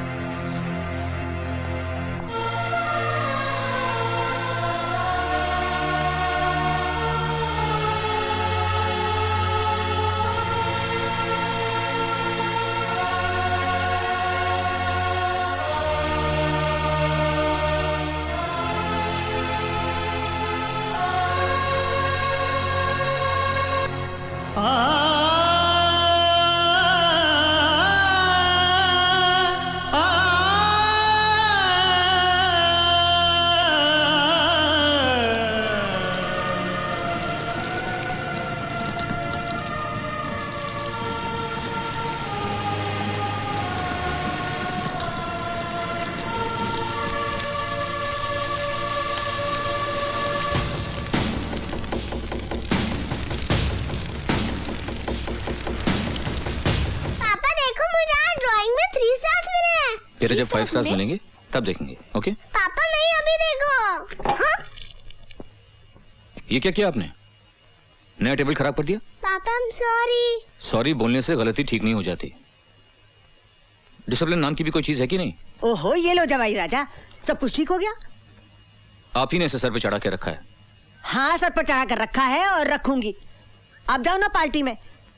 तेरे जब 5 स्टार्स मिलेंगे तब देखेंगे, ओके? पापा नहीं, अभी देखो। हाँ? ये क्या किया आपने? नया टेबल खराब कर दिया? पापा I'm sorry। सॉरी बोलने से गलती ठीक नहीं हो जाती। डिसिप्लिन नाम की भी कोई चीज है कि नहीं? ओहो, ये लो जवाई राजा, सब कुछ ठीक हो गया? आप ही ने इसे सर पे चढ़ा के रखा है। हाँ, सर पर चढ़ा कर रखा है और रखूंगी। आप जाओ ना पार्टी में,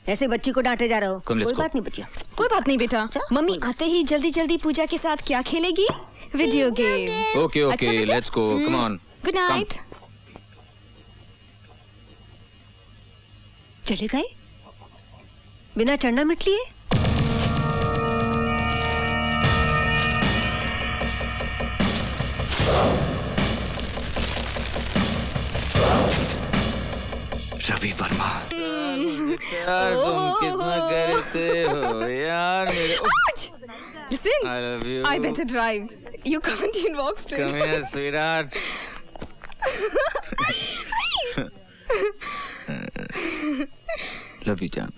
ऐसे बच्ची को डांटे जा रहे हो। कोई बात नहीं बच्चिया, कोई बात नहीं बेटा। मम्मी आते ही जल्दी जल्दी पूजा के साथ क्या खेलेगी? Video game. Okay okay, let's go, come on. Good night. चले गए बिना चढ़ना मिट लिए। रवि वर्मा, तुम कितना करते हो यार मेरे। Listen, I love you. I better drive. You can't even walk straight. Come here, sweetheart. Love you, John.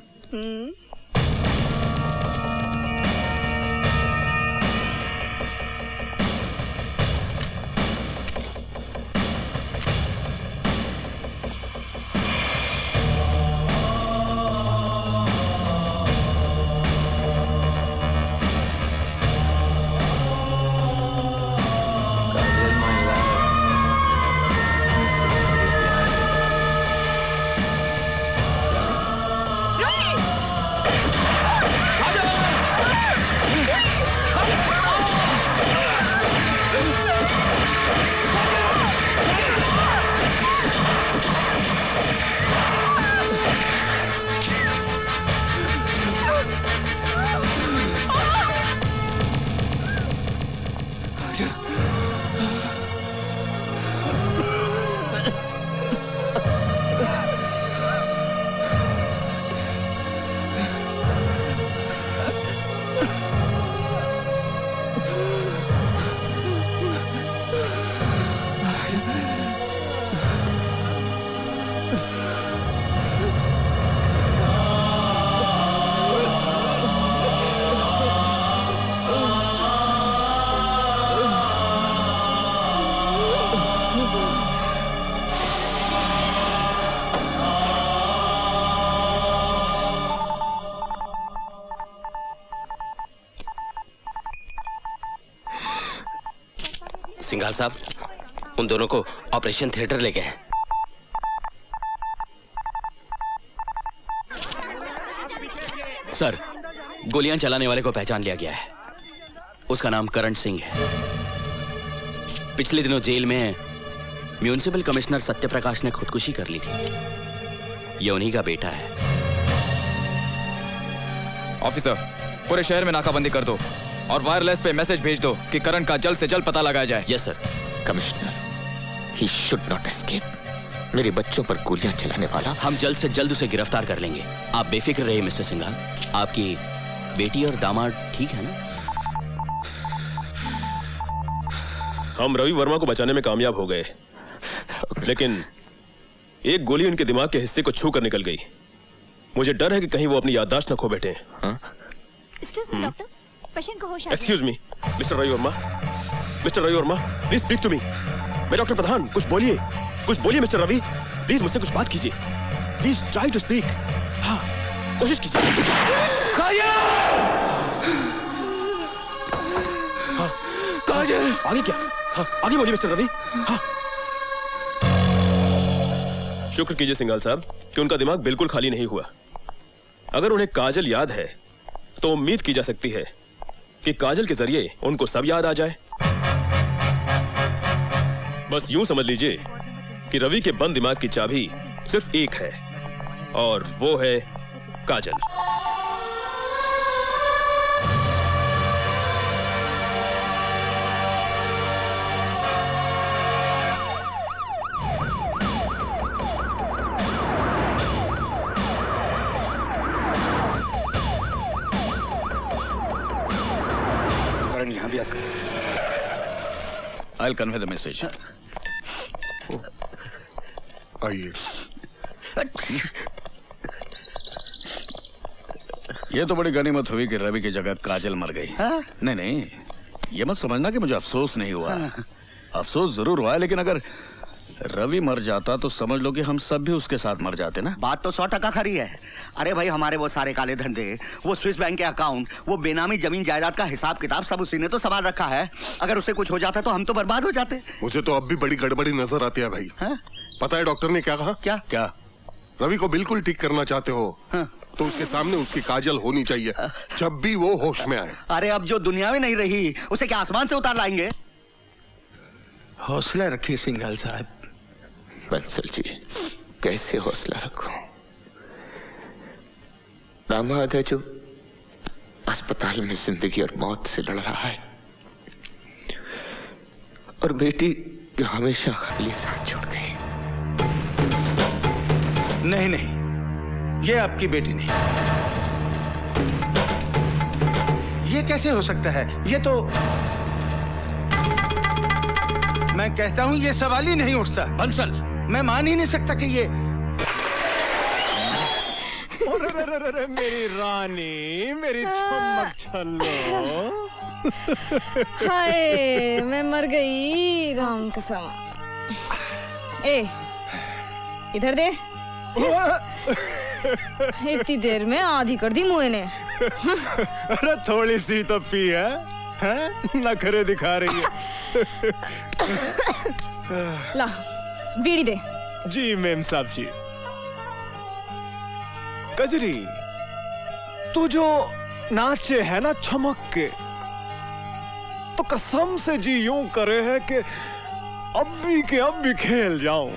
Singhal साहब, उन दोनों को ऑपरेशन थिएटर ले गए हैं। सर, गोलियां चलाने वाले को पहचान लिया गया है। उसका नाम करण सिंह है। पिछले दिनों जेल में म्यूनिसिपल कमिश्नर सत्यप्रकाश ने खुदकुशी कर ली थी। ये उन्हीं का बेटा है। ऑफिसर, पूरे शहर में नाकाबंदी कर दो और वायरलेस पे मैसेज भेज दो कि करण का जल्द से जल्द पता लगाया जाए। Yes sir. Commissioner, he should not escape. मेरे बच्चों पर गोलियां चलाने वाला। हम जल्द से जल्द उसे गिरफ्तार कर लेंगे। आप बेफिक्र रहिए मिस्टर सिंघाल। आपकी बेटी और दामाद ठीक है ना? हम रवि वर्मा को बचाने में कामयाब हो गए, लेकिन एक गोली उनके दिमाग के हिस्से को छू कर निकल गई। मुझे डर है कि कहीं वो अपनी याददाश्त न खो बैठे। एक्सक्यूज मी डॉक्टर, पेशेंट को होश आ गया। Excuse me mister Ravi Verma, mister Ravi Verma, please speak to me. मैं डॉक्टर प्रधान, कुछ बोलिए, कुछ बोलिए मिस्टर रवि, प्लीज मुझसे कुछ बात कीजिए। Please try to speak. हाँ, कोशिश कीजिए। हाँ, काजल, आगे क्या? हाँ, आगे बोलिए मिस्टर रवि। हाँ। शुक्र कीजिए सिंघाल साहब कि उनका दिमाग बिल्कुल खाली नहीं हुआ। अगर उन्हें काजल याद है तो उम्मीद की जा सकती है कि काजल के जरिए उनको सब याद आ जाए। बस यूं समझ लीजिए कि रवि के बंद दिमाग की चाबी सिर्फ एक है, और वो है काजल। यहां भी आ सकते हैं। I'll convey the message. आइए। ये तो बड़ी गनीमत हुई कि रवि की जगह काजल मर गई। नहीं नहीं, ये मत समझना कि मुझे अफसोस नहीं हुआ। अफसोस जरूर हुआ है, लेकिन अगर रवि मर जाता तो समझ लो कि हम सब भी उसके साथ मर जाते ना। बात तो 100% खरी है। अरे भाई, हमारे वो सारे काले धंधे, वो स्विस बैंक के अकाउंट, वो बेनामी जमीन जायदाद का हिसाब किताब सब उसी ने तो संभाल रखा है। अगर उसे कुछ हो जाता तो हम तो बर्बाद हो जाते। मुझे तो अब भी बड़ी गड़बड़ी नजर आती है भाई। पता है डॉक्टर ने क्या कहा? क्या क्या? रवि को बिल्कुल ठीक करना चाहते हो तो उसके सामने उसकी काजल होनी चाहिए जब भी वो होश में आए। अरे अब जो दुनिया में नहीं रही उसे क्या आसमान से उतार लाएंगे? हौसला रखिए सिंघाल साहब। बंसल जी, कैसे हौसला रखूं? दामाद है जो अस्पताल में जिंदगी और मौत से लड़ रहा है, और बेटी जो हमेशा हमारे लिए साथ छूट गई। नहीं नहीं, ये आपकी बेटी नहीं। ये कैसे हो सकता है? ये तो मैं कहता हूं ये सवाल ही नहीं उठता। बंसल, मैं मान ही नहीं सकता कि ये। अरे मेरी रानी, मेरी चमक छल्लो। हाय, मैं मर गई राम कसम। ए, इधर दे। इतनी देर में आधी कर दी मुँह ने। अरे थोड़ी सी तो पी है, नखरे दिखा रही है। ला, बीड़ी दे। जी मेम साहब जी। कजरी, तू जो नाचे है ना चमक के, तो कसम से जी यूं करे है कि अब भी खेल जाऊं।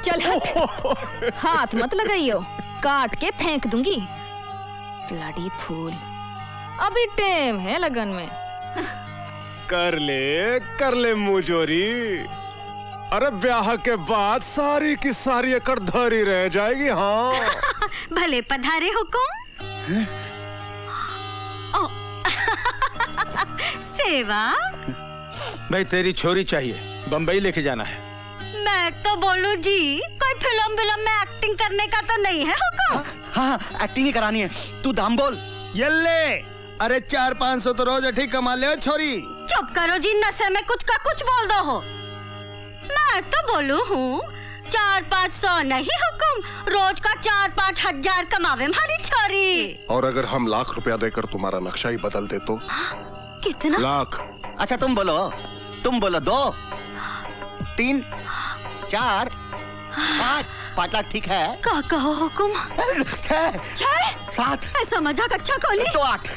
चल हट। हाथ मत लगाइयो, काट के फेंक दूंगी। ब्लडी फूल, अभी टेम है लगन में। कर ले मुजोरी। अरे ब्याह के बाद सारी की सारी एकड़ धरी रह जाएगी। हाँ भले पधारे हुकुम। सेवा भाई, तेरी छोरी चाहिए, बंबई लेके जाना है। मैं तो बोलूं जी, कोई फिल्म में एक्टिंग करने का तो नहीं है हुकुम? हाँ, एक्टिंग ही करानी है। तू दाम बोल। ये ले। अरे 400-500 तो रोज ठीक कमा ले छोरी। चुप करो जी, नशे में कुछ का कुछ बोल दो हो। मैं तो बोलू हूँ 400-500 नहीं हुकुम, रोज का 4-5 हजार कमावे हमारी छोरी। और अगर हम लाख रुपया देकर तुम्हारा नक्शा ही बदल दे तो? कितना? लाख। अच्छा तुम बोलो, तुम बोलो 2, 3, 4, 5 लाख ठीक है? काका हुकुम 6, 7, ऐसा मजाक अच्छा कॉली तो 8,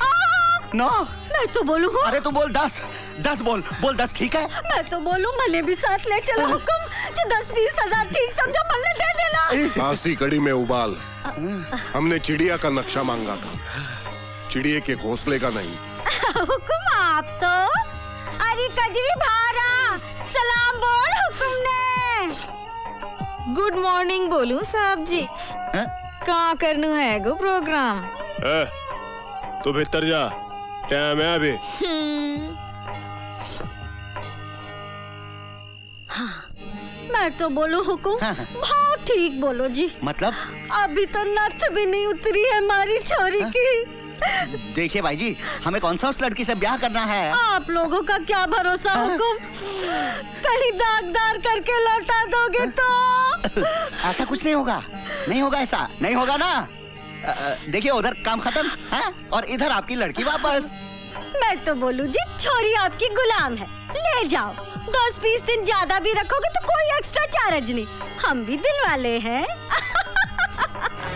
9, मैं तो बोलूँ अरे तू बोल 10 बोल 10 ठीक है? मैं तो बोलूँ मल्ले भी साथ ले चलो हुकुम, जो 10-20 हजार ठीक समझो मल्ले दे देना। बासी कड़ी में उबाल। हमने चिड़िया का नक्शा मांगा था, चिड़िया के घोंसले का नहीं। हुकुम आप तो अरे कजरी भारा सलाम बोल हुकुम ने। गुड मॉर्निंग बोलूं साहब जी? कहाँ करनू है गो प्रोग्राम? तू भीतर जा, टाइम है अभी। हाँ, मैं तो बोलूं हुकुम बहुत ठीक बोलो जी। मतलब? अभी तो नथ भी नहीं उतरी है हमारी छोरी की। देखिए भाई जी, हमें कौन सा उस लड़की से ब्याह करना है? आप लोगों का क्या भरोसा हुकुम, कहीं दागदार करके लौटा दोगे तो? ऐसा कुछ नहीं होगा, नहीं होगा, ऐसा नहीं होगा ना। देखिए उधर काम खत्म है और इधर आपकी लड़की वापस। मैं तो बोलूं जी छोरी आपकी गुलाम है, ले जाओ। 10-20 दिन ज्यादा भी रखोगे तो कोई एक्स्ट्रा चार्ज नहीं, हम भी दिल वाले हैं।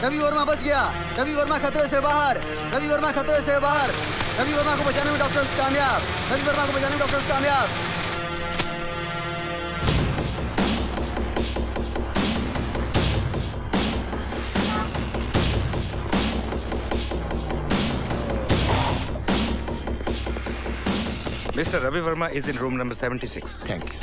रवि वर्मा बच गया, रवि वर्मा खतरे से बाहर, रवि वर्मा खतरे से बाहर, रवि वर्मा को बचाने में डॉक्टर्स कामयाब, रवि वर्मा को बचाने में डॉक्टर्स कामयाब। Mr. Ravi Verma is in room number 76. Thank you.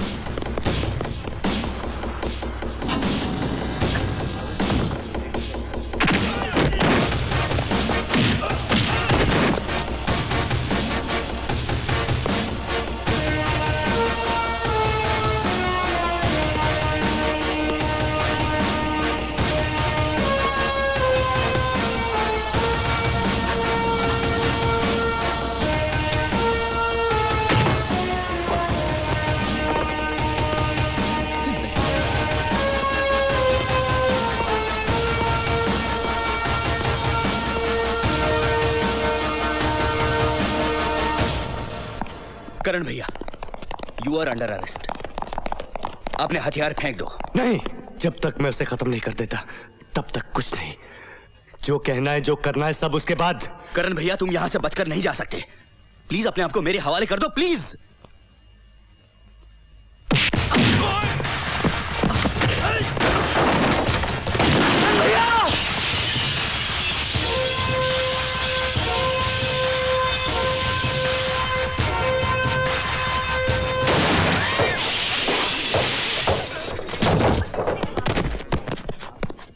करण भैया, यू आर अंडर अरेस्ट। अपने हथियार फेंक दो। नहीं, जब तक मैं उसे खत्म नहीं कर देता तब तक कुछ नहीं। जो कहना है जो करना है सब उसके बाद। करण भैया, तुम यहां से बचकर नहीं जा सकते। प्लीज अपने आप को मेरे हवाले कर दो, प्लीज।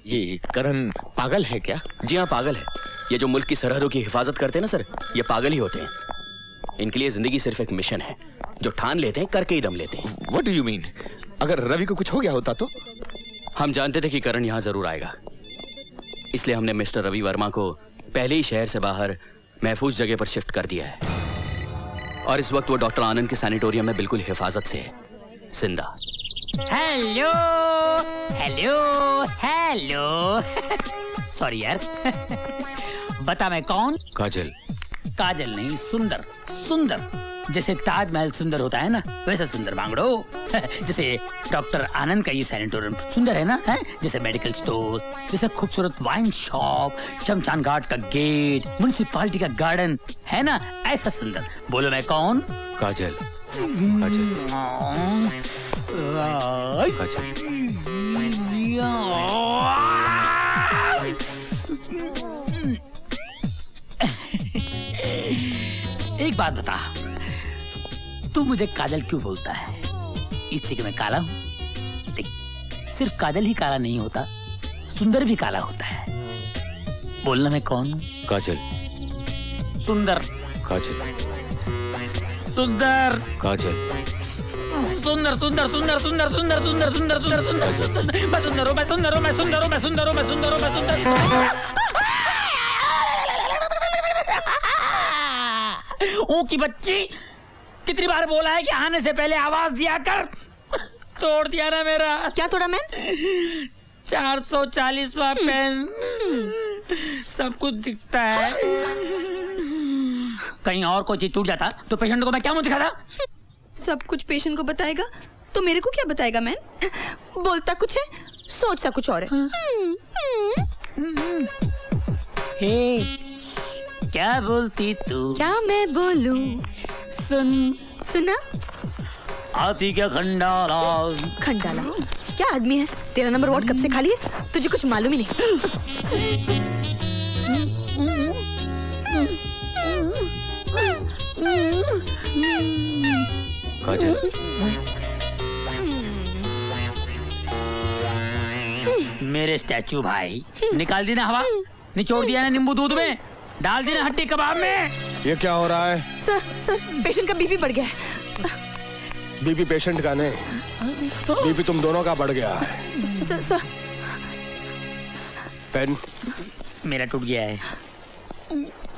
ये करण पागल है क्या? जी हाँ, पागल है। ये जो मुल्क की सरहदों की हिफाजत करते हैं ना सर, ये पागल ही होते हैं। इनके लिए जिंदगी सिर्फ एक मिशन है, जो ठान लेते हैं करके ही दम लेते हैं। What do you mean? अगर रवि को कुछ हो गया होता तो? हम जानते थे कि करण यहाँ जरूर आएगा, इसलिए हमने मिस्टर रवि वर्मा को पहले ही शहर से बाहर महफूज जगह पर शिफ्ट कर दिया है और इस वक्त वो डॉक्टर आनंद के सैनिटोरियम में बिल्कुल हिफाजत से है, जिंदा। हेलो हेलो हेलो सॉरी यार। बता मैं कौन? काजल। काजल नहीं, सुंदर। सुंदर जैसे ताजमहल सुंदर होता है ना, वैसा सुंदर मांगड़ो। जैसे डॉक्टर आनंद का ये सैनिटोरियम सुंदर है ना, है? जैसे मेडिकल स्टोर, जैसे खूबसूरत वाइन शॉप, शमशान घाट का गेट, म्युनिसिपालिटी का गार्डन है ना, ऐसा सुंदर। बोलो मैं कौन? काजल। एक बात बता, तू मुझे काजल क्यों बोलता है? इससे कि मैं काला हूँ? देख, सिर्फ काजल ही काला नहीं होता, सुंदर भी काला होता है। बोलना मैं कौन हूँ? काजल। सुंदर। काजल। सुंदर। काजल। सुंदर सुंदर सुंदर सुंदर सुंदर सुंदर सुंदर सुंदर सुंदर सुंदर। मैं सुंदर हूँ, मैं सुंदर हूँ, मैं सुंदर हूँ, मैं सुंदर हूँ, मैं सुंदर हूँ, मैं सुंदर। ऊ की बच्ची, कितनी बार बोला है कि आने से पहले आवाज दिया कर। तोड़ दिया ना मेरा। क्या तोड़ा मैं? 440वां पेन। सब कुछ दिखता है। कहीं और कोई चीज टूट जाता तो पेशेंट को मैं क्या मुंह दिखाता? सब कुछ पेशेंट को बताएगा तो मेरे को क्या बताएगा मैन? बोलता कुछ है, सोचता कुछ और है। हे, क्या बोलती तू? क्या मैं बोलूं? सुना? आती क्या खंडाला? खंडाला क्या आदमी है? तेरा नंबर वार्ड कब से खाली है? तुझे कुछ मालूम ही नहीं। काजल, मेरे स्टैचू भाई, निकाल दी ना हवा, निचोड़ दिया ना नींबू दूध में, डाल दी ना हड्डी कबाब में। ये क्या हो रहा है? सर पेशेंट का बीपी बढ़ गया है। बीपी पेशेंट का नहीं, बीपी तुम दोनों का बढ़ गया है। सर पेन मेरा टूट गया है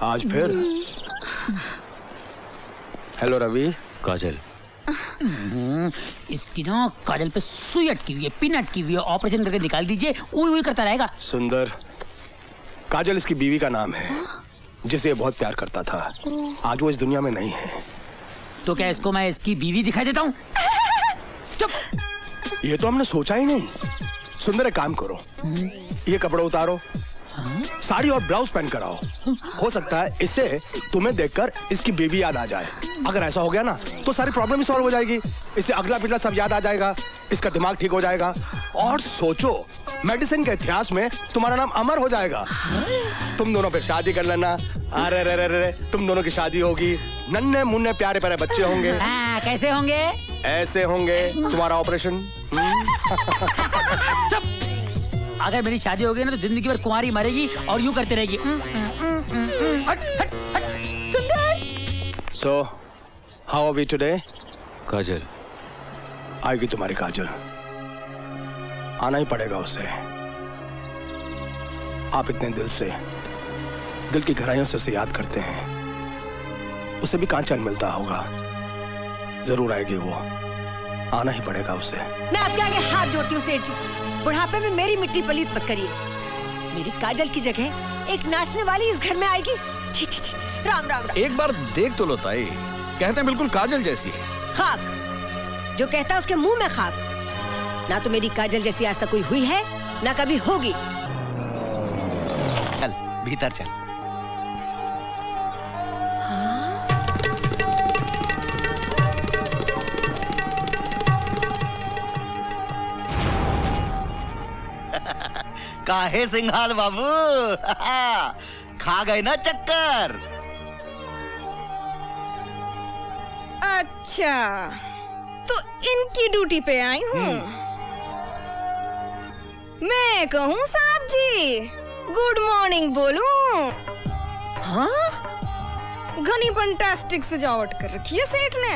आज फिर। हेलो रवि। काजल, इसकी ना काजल पे सुई अटकी हुई है, पिन अटकी हुई है, ऑपरेशन करके निकाल दीजिए, उई करता रहेगा। सुंदर, काजल इसकी बीवी का नाम है जिसे ये बहुत प्यार करता था। आज वो इस दुनिया में नहीं है। तो क्या इसको मैं इसकी बीवी दिखाई देता हूँ? चुप, ये तो हमने सोचा ही नहीं। सुंदर, एक काम करो, ये कपड़े उतारो, साड़ी और ब्लाउज पहन कर आओ। हो सकता है इससे तुम्हें देखकर इसकी बीवी याद आ जाए। अगर ऐसा हो गया ना तो सारी प्रॉब्लम ही सॉल्व हो जाएगी। इससे अगला पिछला सब याद आ जाएगा, इसका दिमाग ठीक हो जाएगा। और सोचो, मेडिसिन के इतिहास में तुम्हारा नाम अमर हो जाएगा। तुम दोनों फिर शादी कर लेना। अरे रे रे रे, तुम दोनों की शादी होगी, नन्हे मुन्ने प्यारे प्यारे बच्चे होंगे। कैसे होंगे? ऐसे होंगे। तुम्हारा ऑपरेशन। अगर मेरी शादी होगी ना तो जिंदगी भर कुंवारी मरेगी और यूं करते रहेगी। So, how are we today? काजल, आएगी तुम्हारी काजल, आना ही पड़ेगा उसे। आप इतने दिल से, दिल की गहराइयों से उसे याद करते हैं। उसे भी कहाँ चैन मिलता होगा। जरूर आएगी वो, आना ही पड़ेगा उसे। मैं आपके आगे हाथ जोड़ती हूँ सेठ जी, बुढ़ापे में मेरी मिट्टी पलीत मत करिए। मेरी काजल की जगह एक नाचने वाली इस घर में आएगी। छी छी छी, राम राम राम। एक बार देख तो लो ताई, कहते हैं बिल्कुल काजल जैसी है। खाक, जो कहता है उसके मुंह में खाक। ना तो मेरी काजल जैसी आज तक कोई हुई है, ना कभी होगी। चल भीतर चल। काहे सिंघाल बाबू, खा गए ना चक्कर। अच्छा, तो इनकी ड्यूटी पे आई हूँ। मैं कहूँ साहब जी गुड मॉर्निंग बोलूं? हाँ, घनी फंटास्टिक सजावट कर रखी है सेठ ने।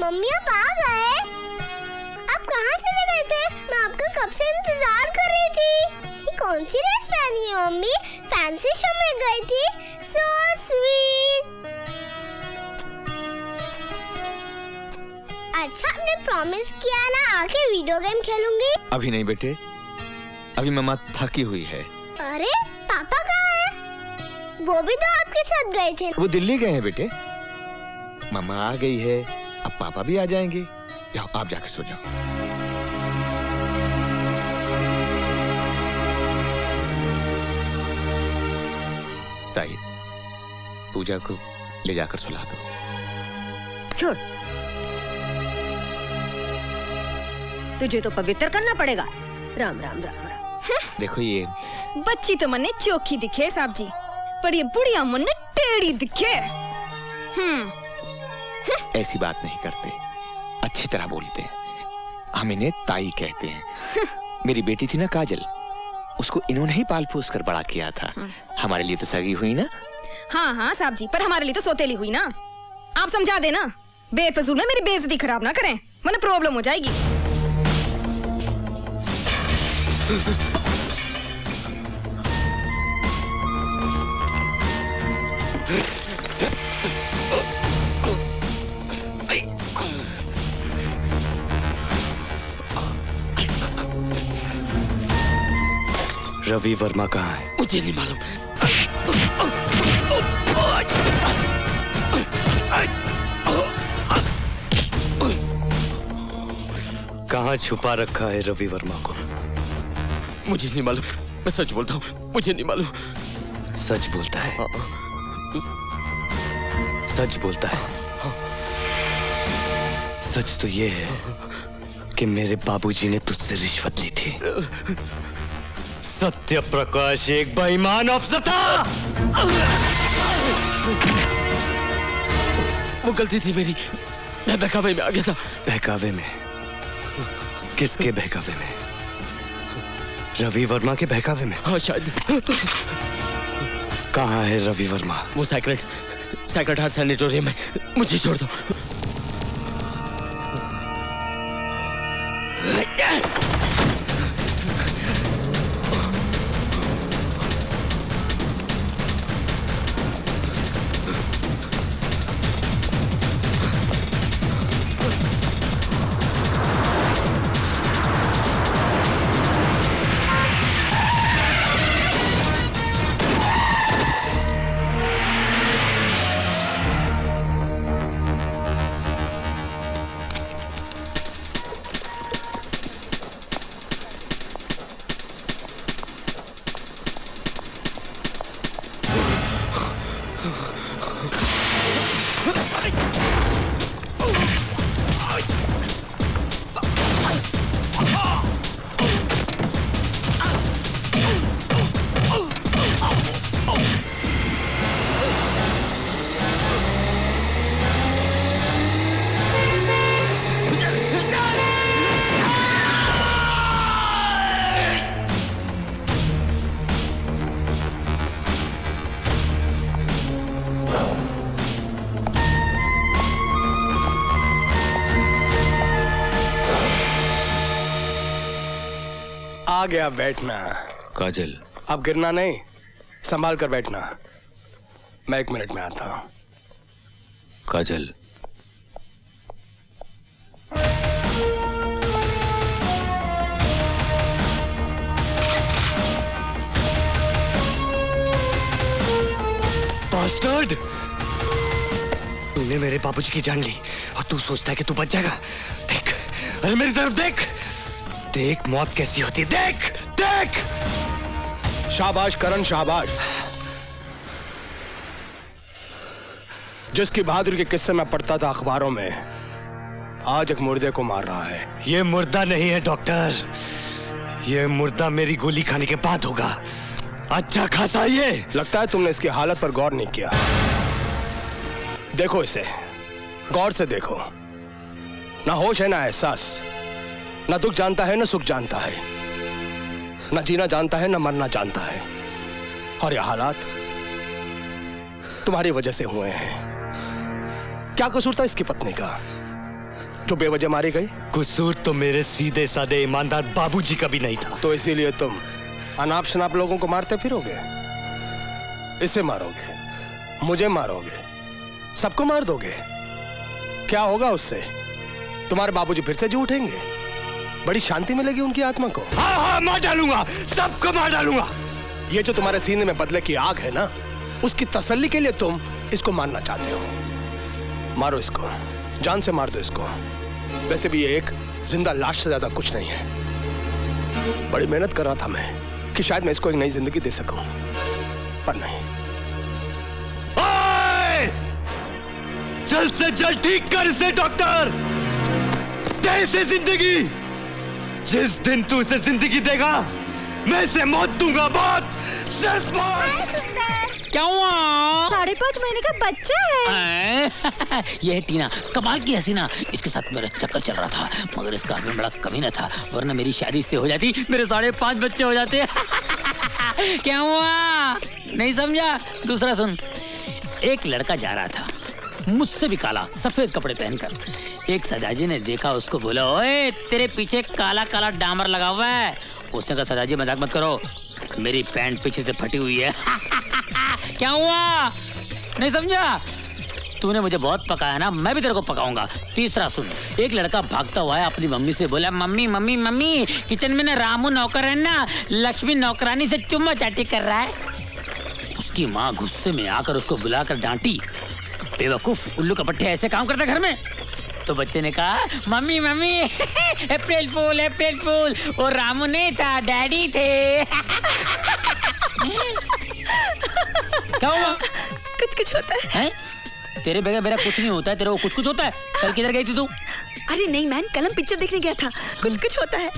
मम्मी आप आ गए? आप कहाँ चले गए थे? मैं आपका कब से इंतजार कर रही थी। ये कौन सी ड्रेस पहनी है मम्मी? फैंसी शो में गई थी। So sweet. अच्छा, आपने प्रॉमिस किया ना आके वीडियो गेम खेलूंगी। अभी नहीं बेटे, अभी मम्मा थकी हुई है। अरे पापा कहाँ है? वो भी तो आपके साथ गए थे। वो दिल्ली गए हैं बेटे। मम्मा आ गई है, अब पापा भी आ जाएंगे। जाओ आप जाकर सो जाओ। ताई, पूजा को ले जाकर सुला दो। छोड़, तुझे तो पवित्र करना पड़ेगा। राम राम राम राम। देखो ये बच्ची तो मन्ने चौखी दिखे साहब जी, पर ये बुढ़िया मन ने टेढ़ी दिखे। ऐसी बात नहीं करते, अच्छी तरह बोलते हैं। हम इन्हें ताई कहते हैं। मेरी बेटी थी ना काजल, उसको इन्होंने ही पाल पोस कर बड़ा किया था। हमारे लिए तो सगी हुई ना। हाँ हाँ साहब जी, पर हमारे लिए तो सोतेली हुई ना। आप समझा देना, बेफजूल में मेरी बेइज्जती खराब ना करें, वरना प्रॉब्लम हो जाएगी। रवि वर्मा कहाँ है? मुझे नहीं मालूम। कहाँ छुपा रखा है रवि वर्मा को? मुझे नहीं मालूम, मैं सच बोलता हूँ, मुझे नहीं मालूम। सच बोलता है? सच बोलता है? सच तो ये है कि मेरे बाबूजी ने तुझसे रिश्वत ली थी। सत्य प्रकाश एक बेईमान अफसर था। वो गलती थी मेरी, मैं बहकावे में आ गया था। बहकावे में? किसके बहकावे में? रवि वर्मा के बहकावे में? हाँ शायद। कहाँ है रवि वर्मा? वो सैक्रेड हार्ट सैनिटोरियम में। मुझे छोड़ दो। आ गया बैठना। काजल, अब गिरना नहीं, संभाल कर बैठना। मैं 1 मिनट में आता हूं। काजल, बास्टर्ड! तूने मेरे बाबूजी की जान ली और तू सोचता है कि तू बच जाएगा। देख, अरे मेरी तरफ देख, देख मौत कैसी होती है, देख देख। शाबाश करण, शाबाश। जिसकी बहादुरी के किस्से में पढ़ता था अखबारों में, आज एक मुर्दे को मार रहा है। ये मुर्दा नहीं है डॉक्टर, ये मुर्दा मेरी गोली खाने के बाद होगा। अच्छा खासा ये। लगता है तुमने इसकी हालत पर गौर नहीं किया। देखो इसे, गौर से देखो। ना होश है ना एहसास, ना दुख जानता है ना सुख जानता है, ना जीना जानता है ना मरना जानता है। और ये हालात तुम्हारी वजह से हुए हैं। क्या कसूर था इसकी पत्नी का जो बेवजह मारी गई? कसूर तो मेरे सीधे साधे ईमानदार बाबूजी का भी नहीं था। तो इसीलिए तुम अनाप शनाप लोगों को मारते फिरोगे? इसे मारोगे, मुझे मारोगे, सबको मार दोगे। क्या होगा उससे? तुम्हारे बाबूजी फिर से जी उठेंगे, बड़ी शांति मिलेगी उनकी आत्मा को। हाँ हाँ, मार डालूंगा, सबको मार डालूंगा। ये जो तुम्हारे सीने में बदले की आग है ना, उसकी तसल्ली के लिए तुम इसको मारना चाहते हो। मारो इसको, जान से मार दो इसको। वैसे भी ये एक जिंदा लाश से ज्यादा कुछ नहीं है। बड़ी मेहनत कर रहा था मैं कि शायद मैं इसको एक नई जिंदगी दे सकूं, पर नहीं। जल्द से जल्द ठीक कर इसे डॉक्टर, दे इसे जिंदगी। जिस दिन तू इसे जिंदगी देगा, मैं इसे मौत दूंगा, मौत, सिर्फ मौत। क्या हुआ? 5.5 महीने का बच्चा है। ये है टीना, कमाल की हसीना। इसके साथ मेरा चक्कर चल रहा था, मगर इसका हस्बैंड बड़ा कमीना था, वरना मेरी शादी से हो जाती, मेरे 5.5 बच्चे हो जाते। क्या हुआ? नहीं समझा? दूसरा सुन। एक लड़का जा रहा था, मुझसे भी काला, सफेद कपड़े पहनकर। एक सदाजी ने देखा उसको, बोला, ओए तेरे पीछे काला काला डामर लगा हुआ है। उसने कहा, सदाजी मजाक मत करो, मेरी पैंट पीछे से फटी हुई है। क्या हुआ? नहीं समझा? तूने मुझे बहुत पकाया ना, मैं भी तेरे को पकाऊंगा। तीसरा सुन। एक लड़का भागता हुआ है, अपनी मम्मी से बोला, मम्मी मम्मी मम्मी, किचन में ना रामू नौकर है ना, लक्ष्मी नौकरानी से चुम्मा चाटी कर रहा है। उसकी माँ गुस्से में आकर उसको बुलाकर डांटी, बेवकूफ, उल्लू का पट्टे ऐसे काम करता घर में। तो बच्चे ने कहा मम्मी मम्मी अप्रैल फूल वो रामू नहीं था डैडी थे। क्या हुआ? कुछ होता है। तेरे बगैर मेरा कुछ नहीं होता है, तेरे को कुछ होता है। कल किधर गई थी तू? अरे नहीं मैन, कल हम पिक्चर देखने गया था। कुछ होता है।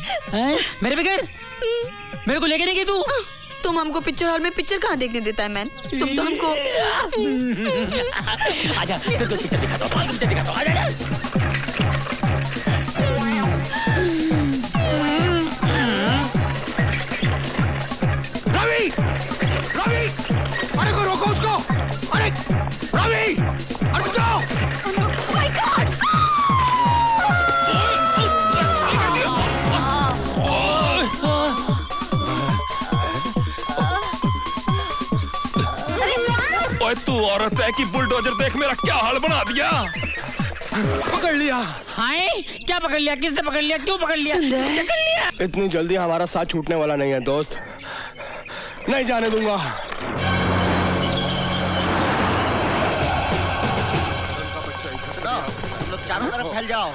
मेरे बगैर मेरे को लेके नहीं गई तू? तुम हमको पिक्चर हॉल में पिक्चर कहाँ देखने देता है मैन? तुम तो हमको आजा पिक्चर दिखाता हूँ, पिक्चर दिखाता हूँ। रवि! रवि! अरे को रोको उसको! अरे रवि! अरे जाओ! My God! ओए तू औरत है कि बुलडोजर देख मेरा क्या हाल बना दिया। पकड़ लिया। हाय क्या पकड़ लिया? किसने पकड़ लिया? क्यों पकड़ लिया? पकड़ लिया। इतनी जल्दी हमारा साथ छूटने वाला नहीं है दोस्त, नहीं जाने दूंगा। तुम लोग चारों तरफ फैल जाओ।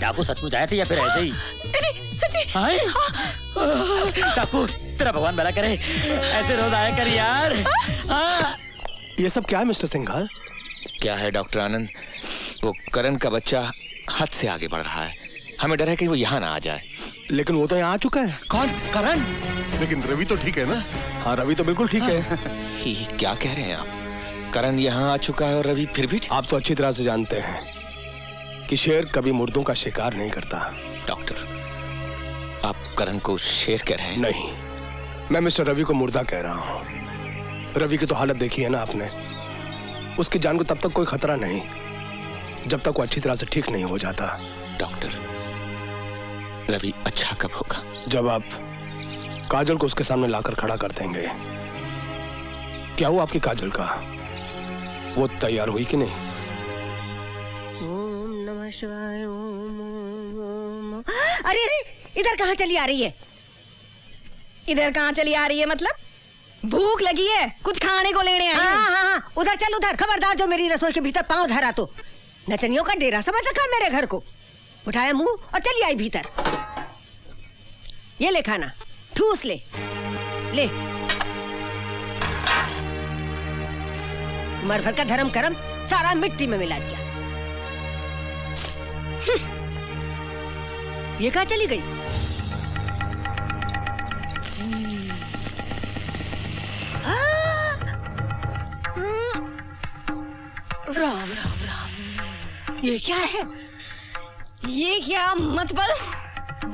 डाकू डाकू सचमुच आया था या फिर ऐसे ही? सच्ची। डाकू तेरा भगवान भला करे, ऐसे रोज आया कर यार। ये सब क्या है मिस्टर सिंघाल? क्या है डॉक्टर आनंद, वो करण का बच्चा हद से आगे बढ़ रहा है। हमें डर है कि वो यहाँ ना आ जाए। लेकिन वो तो यहाँ आ चुका है। कौन? करण? लेकिन रवि तो ठीक है ना? हाँ रवि तो बिल्कुल ठीक है। क्या कह रहे हैं आप? करण यहाँ आ चुका है और रवि फिर भी? आप तो अच्छी तरह से जानते हैं कि शेर कभी मुर्दों का शिकार नहीं करता। डॉक्टर आप करण को शेर कह रहे हैं? नहीं, मैं मिस्टर रवि को मुर्दा कह रहा हूँ। रवि की तो हालत देखी है ना आपने। उसकी जान को तब तक कोई खतरा नहीं जब तक वो अच्छी तरह से ठीक नहीं हो जाता। डॉक्टर रवि अच्छा कब होगा? जब आप काजल को उसके सामने लाकर खड़ा कर देंगे। क्या हुआ आपकी काजल का? वो तैयार हुई कि नहीं? ओम नमः शिवाय। ओम। अरे अरे इधर कहाँ चली आ रही है? इधर कहाँ चली आ रही है मतलब? भूख लगी है, कुछ खाने को लेने आई हूँ। हाँ, उधर चल उधर। खबरदार जो मेरी रसोई के भीतर पांव धरा तो नचनियों का डेरा समझ रखा मेरे घर को। उठाया मुंह और चली आई भीतर। ये ले खाना, ठूस ले ले। मर भर का धर्म करम सारा मिट्टी में मिला दिया। ये कहाँ चली गई? राम राम राम, ये क्या है? ये क्या मतलब?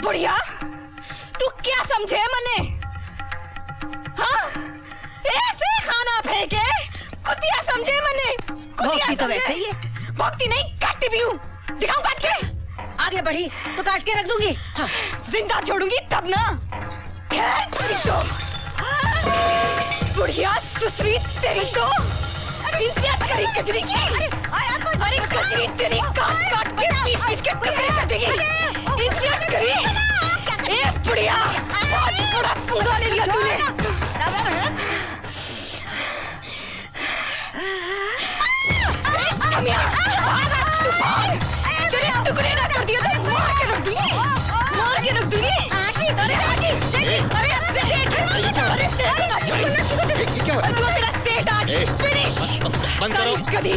बुढ़िया तू क्या समझे मने? हाँ ऐसे खाना फेंके कुतिया समझे मने? भोगती तो वैसे ही है। भोगती नहीं, काटती भी हूँ। दिखाऊं काट के? आगे बढ़ी तो काट के रख दूंगी। हाँ, जिंदा छोड़ूंगी तब ना। तो बुढ़िया सुसरी तेरी को इंसियत करी कजरी की। अरे कजरी तेरी काट काट के पीस के टुकड़े कर देगी। इंसियत करी। ए बुढ़िया बहुत बड़ा पंगा ले लिया तूने। जमिया भाग आज तू भाग। तेरे टुकड़े ना कर दिया तो मार के रख दूंगी। मार के रख दूंगी। अरे मेरा सेठ आज फिनिश। बंद करो। कभी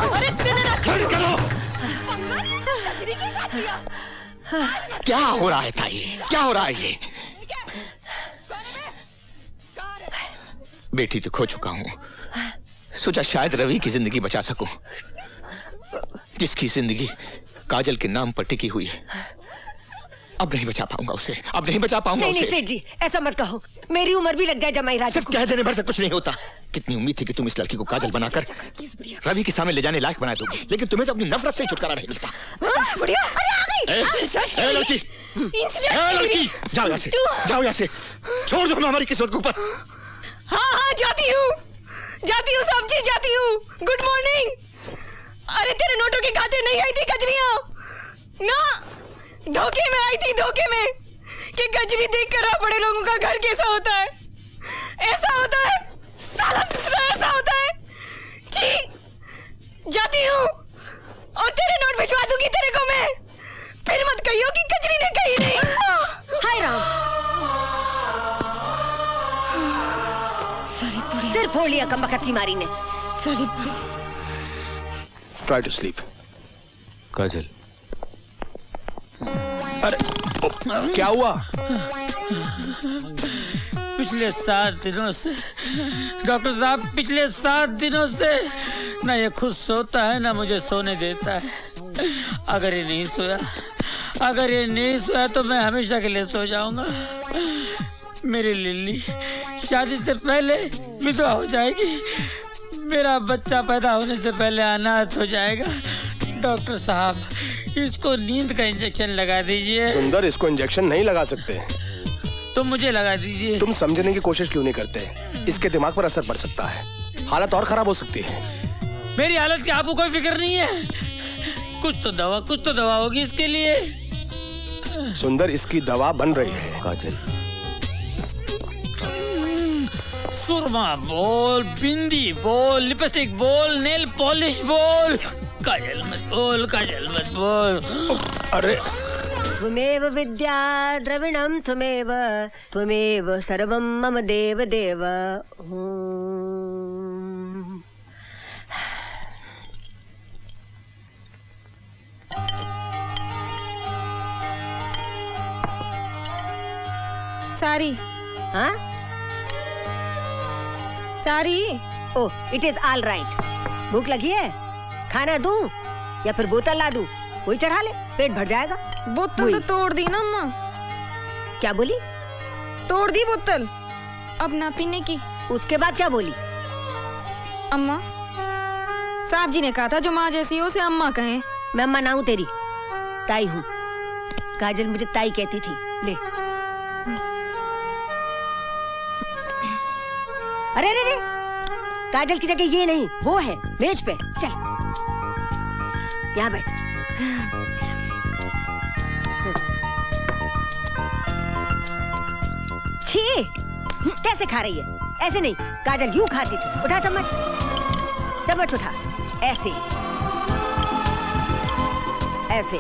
अरे तेरे ना छोड़ करो। क्या हो रहा है ताई? क्या हो रहा है ये? बेटी तो खो चुका हूँ, सोचा शायद रवि की जिंदगी बचा सकूं, जिसकी जिंदगी काजल के नाम पर टिकी हुई है। अब नहीं बचा पाऊंगा उसे, अब नहीं बचा पाऊंगा नहीं उसे। नहीं सेठ जी, ऐसा मत कहो। मेरी उम्र भी लग जाए जमाई राजा सिर्फ कह देने भर से कुछ नहीं होता। कितनी उम्मीद थी कि तुम इस लड़की को काजल बनाकर रवि के सामने ले जाने लायक बना दोगी, लेकिन तुम्हें तो अपनी नफरत से ही छुटकारा नहीं मिलता। बुढ़िया अरे आ गई। लड़की, लड़की, जाओ यहाँ से, जाओ यहाँ से, छोड़ दो हमारी किस्मत के ऊपर। हाँ जाती हूँ सब्जी जाती हूँ। Good morning. अरे तेरे नोटों के खाते नहीं आई थी कजरियाँ ना। धोखे में आई थी, धोखे में कि कजरी देखकर आप बड़े लोगों का घर कैसा होता है। ऐसा होता है साला ससुरा, ऐसा होता है। जी जाती हूँ और तेरे नोट भिजवा दूंगी तेरे को मैं। फिर मत कहियो कि कजरी ने कही नहीं। हाय राम, सिर फोड़ लिया कमबख्त की मारी ने। Try to sleep. काजल, अरे क्या हुआ? पिछले 7 दिनों से डॉक्टर साहब, पिछले 7 दिनों से ना ये खुद सोता है ना मुझे सोने देता है। अगर ये नहीं सोया तो मैं हमेशा के लिए सो जाऊंगा। मेरी लिल्ली शादी से पहले विधवा हो जाएगी, मेरा बच्चा पैदा होने से पहले अनाथ हो जाएगा। डॉक्टर साहब, इसको नींद का इंजेक्शन लगा दीजिए। सुंदर, इसको इंजेक्शन नहीं लगा सकते। तो मुझे लगा दीजिए। तुम समझने की कोशिश क्यों नहीं करते? इसके दिमाग पर असर पड़ सकता है, हालत और खराब हो सकती है। मेरी हालत की आपको कोई फिक्र नहीं है? कुछ तो दवा होगी इसके लिए। सुंदर, इसकी दवा बन रही है। काजल, सुरमा बोल, बिंदी बोल, लिपस्टिक बोल, नेल पॉलिश बोल। काजल मत बोल। अरे त्वमेव विद्या द्रविणं त्वमेव सर्वं मम देव देव। सारी। हाँ? सारी। ओह, इट इज ऑल राइट। भूख लगी है? खाना दूं या फिर बोतल ला दूं? वही चढ़ा ले, पेट भर जाएगा। बोतल तो तोड़ दी ना अम्मा। क्या बोली? तोड़ दी बोतल, अब ना पीने की। उसके बाद क्या बोली? अम्मा, साहब जी ने कहा था जो माँ जैसी हो उसे अम्मा कहें। मैं अम्मा ना हूँ तेरी, ताई हूँ। काजल मुझे ताई कहती थी। ले। अरे अरे अरे, काजल की जगह ये नहीं, वो है मेज पे। चल यहाँ बैठ। छी, कैसे खा रही है? ऐसे नहीं, काजल यूं खाती थी। उठा चम्मच उठा। ऐसे ऐसे।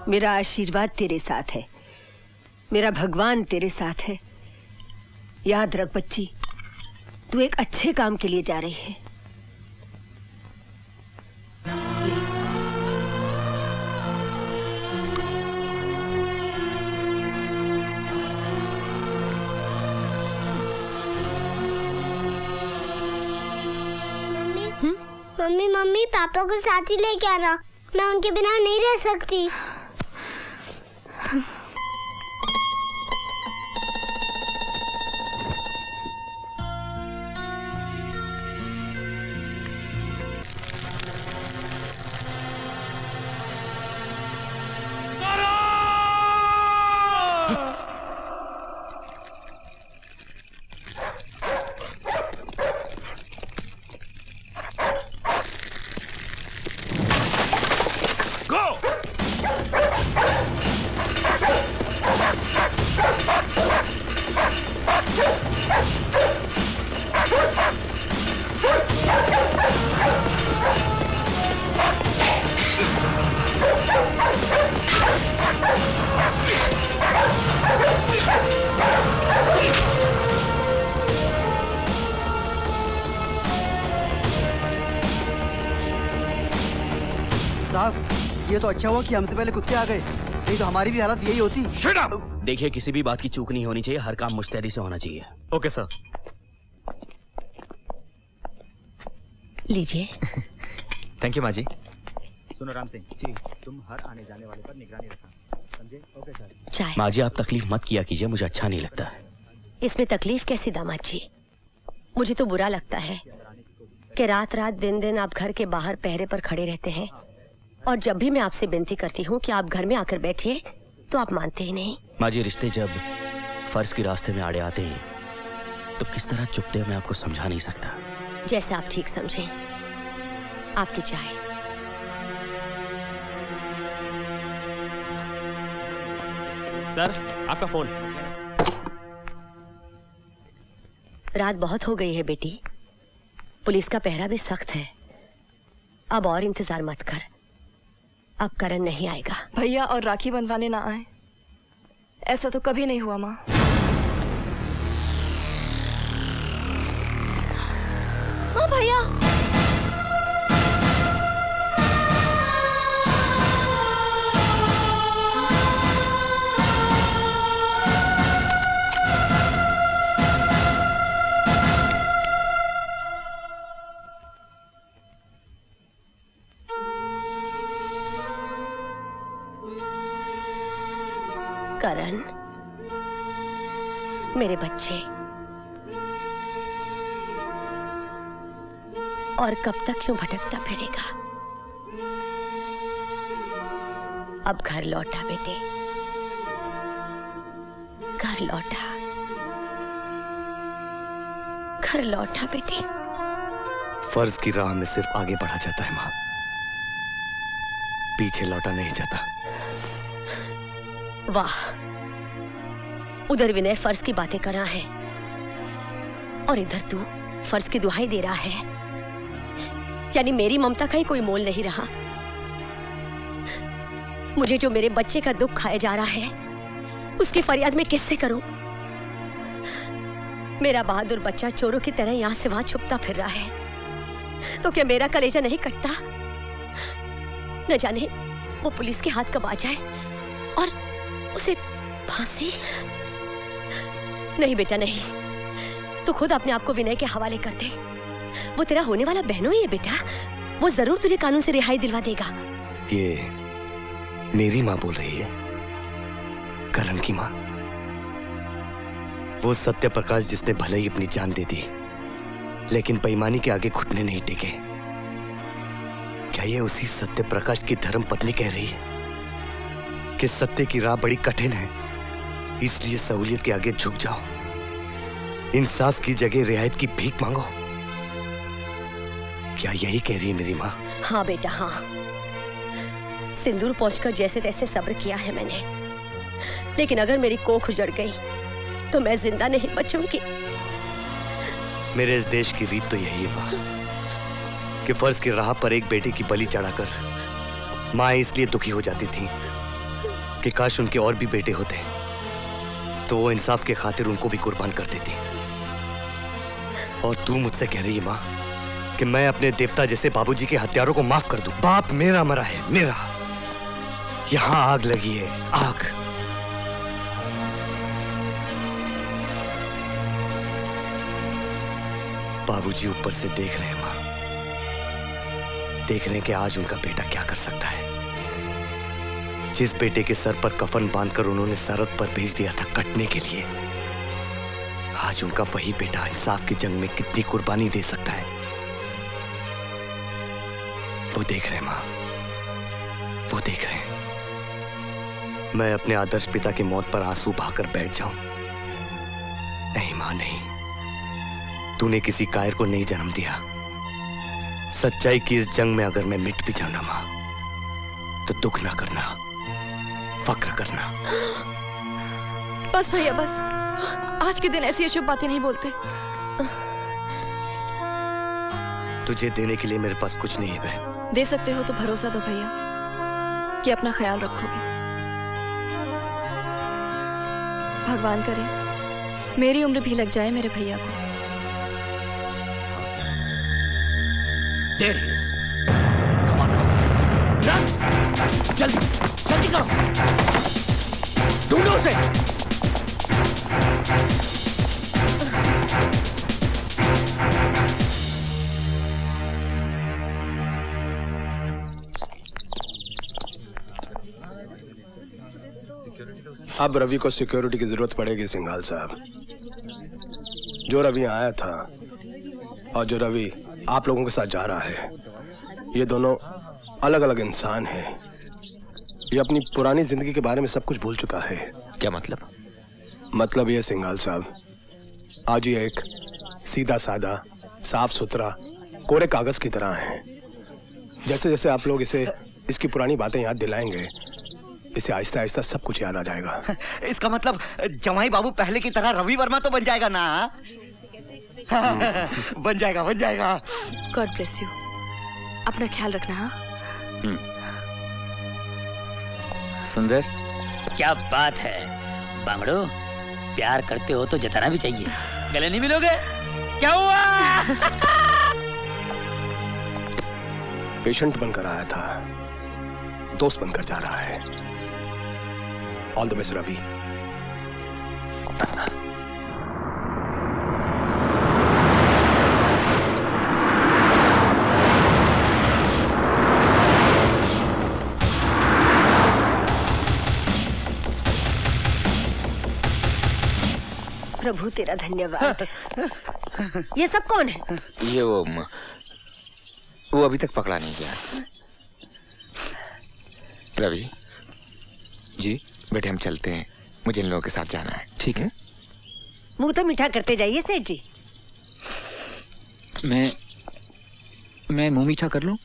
मेरा आशीर्वाद तेरे साथ है, मेरा भगवान तेरे साथ है। याद रख बच्ची, तू एक अच्छे काम के लिए जा रही है। मम्मी मम्मी, पापा को साथ ही लेके आना, मैं उनके बिना नहीं रह सकती। साहब, ये तो अच्छा हुआ कि हमसे पहले कुत्ते आ गए, नहीं तो हमारी भी हालत यही होती। देखिए, किसी भी बात की चूक नहीं होनी चाहिए, हर काम मुस्तैदी से होना चाहिए। Okay sir. लीजिए। थैंक यू माँ जी। सुनो राम सिंह जी, तुम हर आने जाने वाले पर निगरानी रखना, समझे? Okay sir. चाय। माँ जी, आप तकलीफ मत किया कीजिए, मुझे अच्छा नहीं लगता। इसमें तकलीफ कैसी दामाद जी? मुझे तो बुरा लगता है कि रात रात दिन दिन आप घर के बाहर पहरे पर खड़े रहते हैं, और जब भी मैं आपसे विनती करती हूँ कि आप घर में आकर बैठिए तो आप मानते ही नहीं। माँ जी, रिश्ते जब फर्ज के रास्ते में आड़े आते हैं तो किस तरह चुपते हैं मैं आपको समझा नहीं सकता। जैसे आप ठीक समझें। आपकी चाय। सर, आपका फोन। रात बहुत हो गई है बेटी, पुलिस का पहरा भी सख्त है। अब और इंतजार मत कर, अब करण नहीं आएगा। भैया और राखी बंधवाने ना आए, ऐसा तो कभी नहीं हुआ माँ। भैया, करण, मेरे बच्चे, और कब तक यूं भटकता फिरेगा? अब घर लौटा बेटे, घर लौटा, घर लौटा बेटे। फर्ज की राह में सिर्फ आगे बढ़ा जाता है माँ, पीछे लौटा नहीं जाता। वाह, उधर विनय फर्ज की बातें कर रहा है और इधर तू फर्ज की दुहाई दे रहा है। यानी मेरी ममता का ही कोई मोल नहीं रहा। मुझे जो मेरे बच्चे का दुख खाया जा रहा है उसकी फरियाद मैं किससे करूं? मेरा बहादुर बच्चा चोरों की तरह यहां से वहां छुपता फिर रहा है, तो क्या मेरा कलेजा नहीं कटता? न जाने वो पुलिस के हाथ कब आ जाए और उसे फांसी। नहीं बेटा नहीं, तू खुद अपने आप को विनय के हवाले कर दे। वो तेरा होने वाला बहनों ही है बेटा, वो जरूर तुझे कानून से रिहाई दिलवा देगा। ये मेरी माँ बोल रही है, करण की माँ। वो सत्य प्रकाश जिसने भले ही अपनी जान दे दी लेकिन बेईमानी के आगे घुटने नहीं टेके। क्या ये उसी सत्य प्रकाश की धर्म पत्नी कह रही है कि सत्य की राह बड़ी कठिन है, इसलिए सहूलियत के आगे झुक जाओ, इंसाफ की जगह रियायत की भीख मांगो? क्या यही कह रही है मेरी माँ? हाँ बेटा हाँ, सिंदूर पहुंचकर जैसे तैसे सब्र किया है मैंने, लेकिन अगर मेरी कोख उजड़ गई तो मैं जिंदा नहीं बचूंगी। मेरे इस देश की रीत तो यही है माँ कि फर्ज की राह पर एक बेटे की बलि चढ़ाकर माँ इसलिए दुखी हो जाती थी कि काश उनके और भी बेटे होते तो वो इंसाफ के खातिर उनको भी कुर्बान कर देती। और तू मुझसे कह रही है माँ कि मैं अपने देवता जैसे बाबूजी के हत्यारों को माफ कर दूं? बाप मेरा मरा है, मेरा। यहां आग लगी है, आग। बाबूजी ऊपर से देख रहे हैं माँ, देख रहे हैं कि आज उनका बेटा क्या कर सकता है। जिस बेटे के सर पर कफन बांधकर उन्होंने सरहद पर भेज दिया था कटने के लिए, आज उनका वही बेटा इंसाफ की जंग में कितनी कुर्बानी दे सकता है। वो देख रहे हैं माँ, वो देख रहे हैं। मैं अपने आदर्श पिता की मौत पर आंसू बहाकर बैठ जाऊं? नहीं माँ नहीं, तूने किसी कायर को नहीं जन्म दिया। सच्चाई की इस जंग में अगर मैं मिट भी जाऊं ना माँ, तो दुख ना करना, फक्र करना। बस भैया बस, आज के दिन ऐसी अशुभ बातें नहीं बोलते। तुझे देने के लिए मेरे पास कुछ नहीं है बहन। दे सकते हो तो भरोसा दो भैया कि अपना ख्याल रखोगे। भगवान करे मेरी उम्र भी लग जाए मेरे भैया को। There he is. Come on now. Run! जल्दी, जल्दी करो। ढूंढो उसे। अब रवि को सिक्योरिटी की जरूरत पड़ेगी सिंघाल साहब। जो रवि आया था और जो रवि आप लोगों के साथ जा रहा है, ये दोनों अलग अलग इंसान हैं। ये अपनी पुरानी जिंदगी के बारे में सब कुछ भूल चुका है। क्या मतलब? मतलब ये सिंघाल साहब, आज ये एक सीधा साधा साफ सुथरा कोरे कागज की तरह है। जैसे जैसे आप लोग इसे इसकी पुरानी बातें याद दिलाएंगे, इसे आहिस्ता आहिस्ता सब कुछ याद आ जाएगा। इसका मतलब जमाई बाबू पहले की तरह रवि वर्मा तो बन जाएगा ना? बन जाएगा, बन जाएगा। God bless you. अपना ख्याल रखना। हाँ सुंदर, क्या बात है बांगड़ो, प्यार करते हो तो जताना भी चाहिए। गले नहीं मिलोगे? क्या हुआ? पेशेंट बनकर आया था, दोस्त बनकर जा रहा है। All the best Ravi. प्रभु तेरा धन्यवाद। ये सब कौन है? ये वो अभी तक पकड़ा नहीं गया। रवि जी, बेटे हम चलते हैं, मुझे इन लोगों के साथ जाना है। ठीक है? मुंह तो मीठा करते जाइए सेठ जी। मैं मुंह मीठा कर लूं?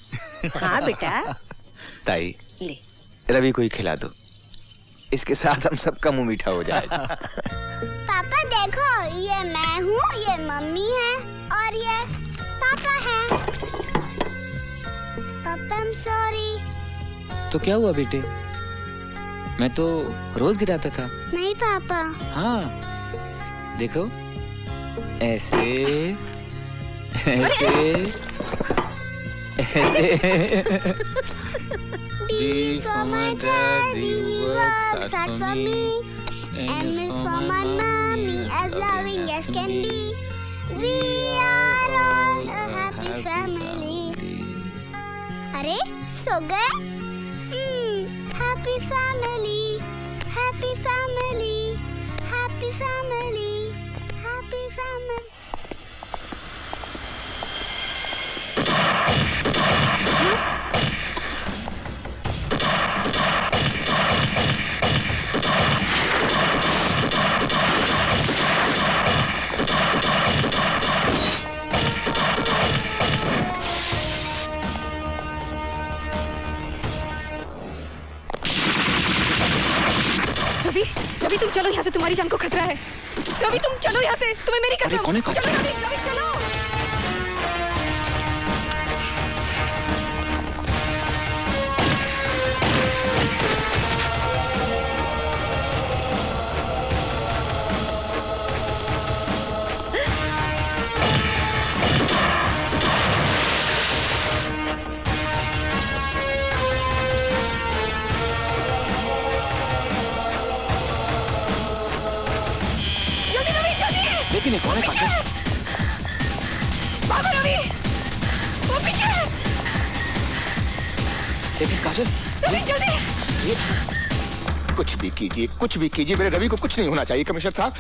हाँ बेटा। ताई, ले रवि को ही खिला दो, इसके साथ हम सबका मुंह मीठा हो जाएगा। पापा देखो, ये मैं हूँ, ये मम्मी है और ये पापा है। पापा I'm sorry। तो क्या हुआ बेटे? मैं तो रोज गिराता था। नहीं पापा। हाँ देखो, ऐसे ऐसे ऐसे। D for my daddy, works hard for me. M is for my mommy, as loving as can be. We are all a happy family. अरे सो गए? Happy family, happy family, happy family, happy family. Ravi तुम चलो यहाँ से, तुम्हारी जान को खतरा है। रवि तुम चलो यहाँ से, तुम्हें मेरी कसम। कौन है? चलो रवि चलो। लेकिन कौन है काजल? भागो रवि, वो पीछे है। लेकिन काजल, रवि जल्दी। कुछ भी कीजिए, मेरे रवि को कुछ नहीं होना चाहिए कमिश्नर साहब।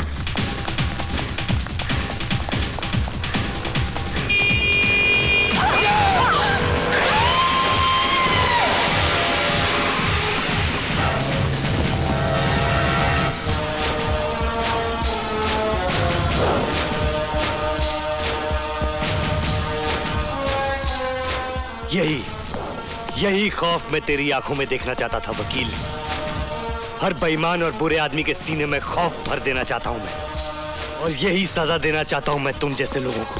यही खौफ मैं तेरी आंखों में देखना चाहता था वकील। हर बेईमान और बुरे आदमी के सीने में खौफ भर देना चाहता हूं मैं, और यही सजा देना चाहता हूं मैं तुम जैसे लोगों को।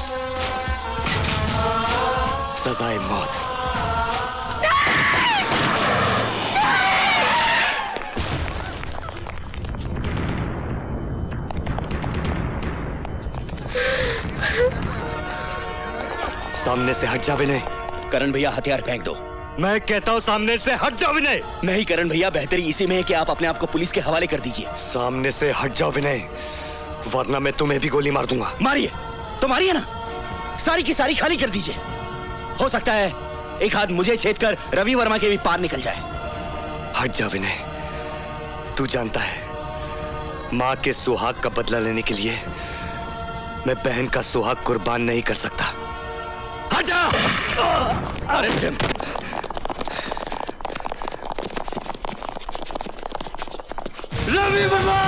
सजाए मौत। सामने से हट जा विनय। करण भैया हथियार फेंक दो। मैं कहता हूँ सामने से हट जाओ विनय। नहीं करण भैया, बेहतरी इसी में है कि आप अपने आप को पुलिस के हवाले कर दीजिए। सामने से हट जाओ विनय, वरना मैं तुम्हें भी गोली मार दूंगा। मारिए तो मारिए ना, सारी की सारी खाली कर दीजिए। हो सकता है एक हाथ मुझे छेद कर रवि वर्मा के भी पार निकल जाए। हट जा विनय, तू जानता है माँ के सुहाग का बदला लेने के लिए मैं बहन का सुहाग कुर्बान नहीं कर सकता। Arrest him. Ravi Verma!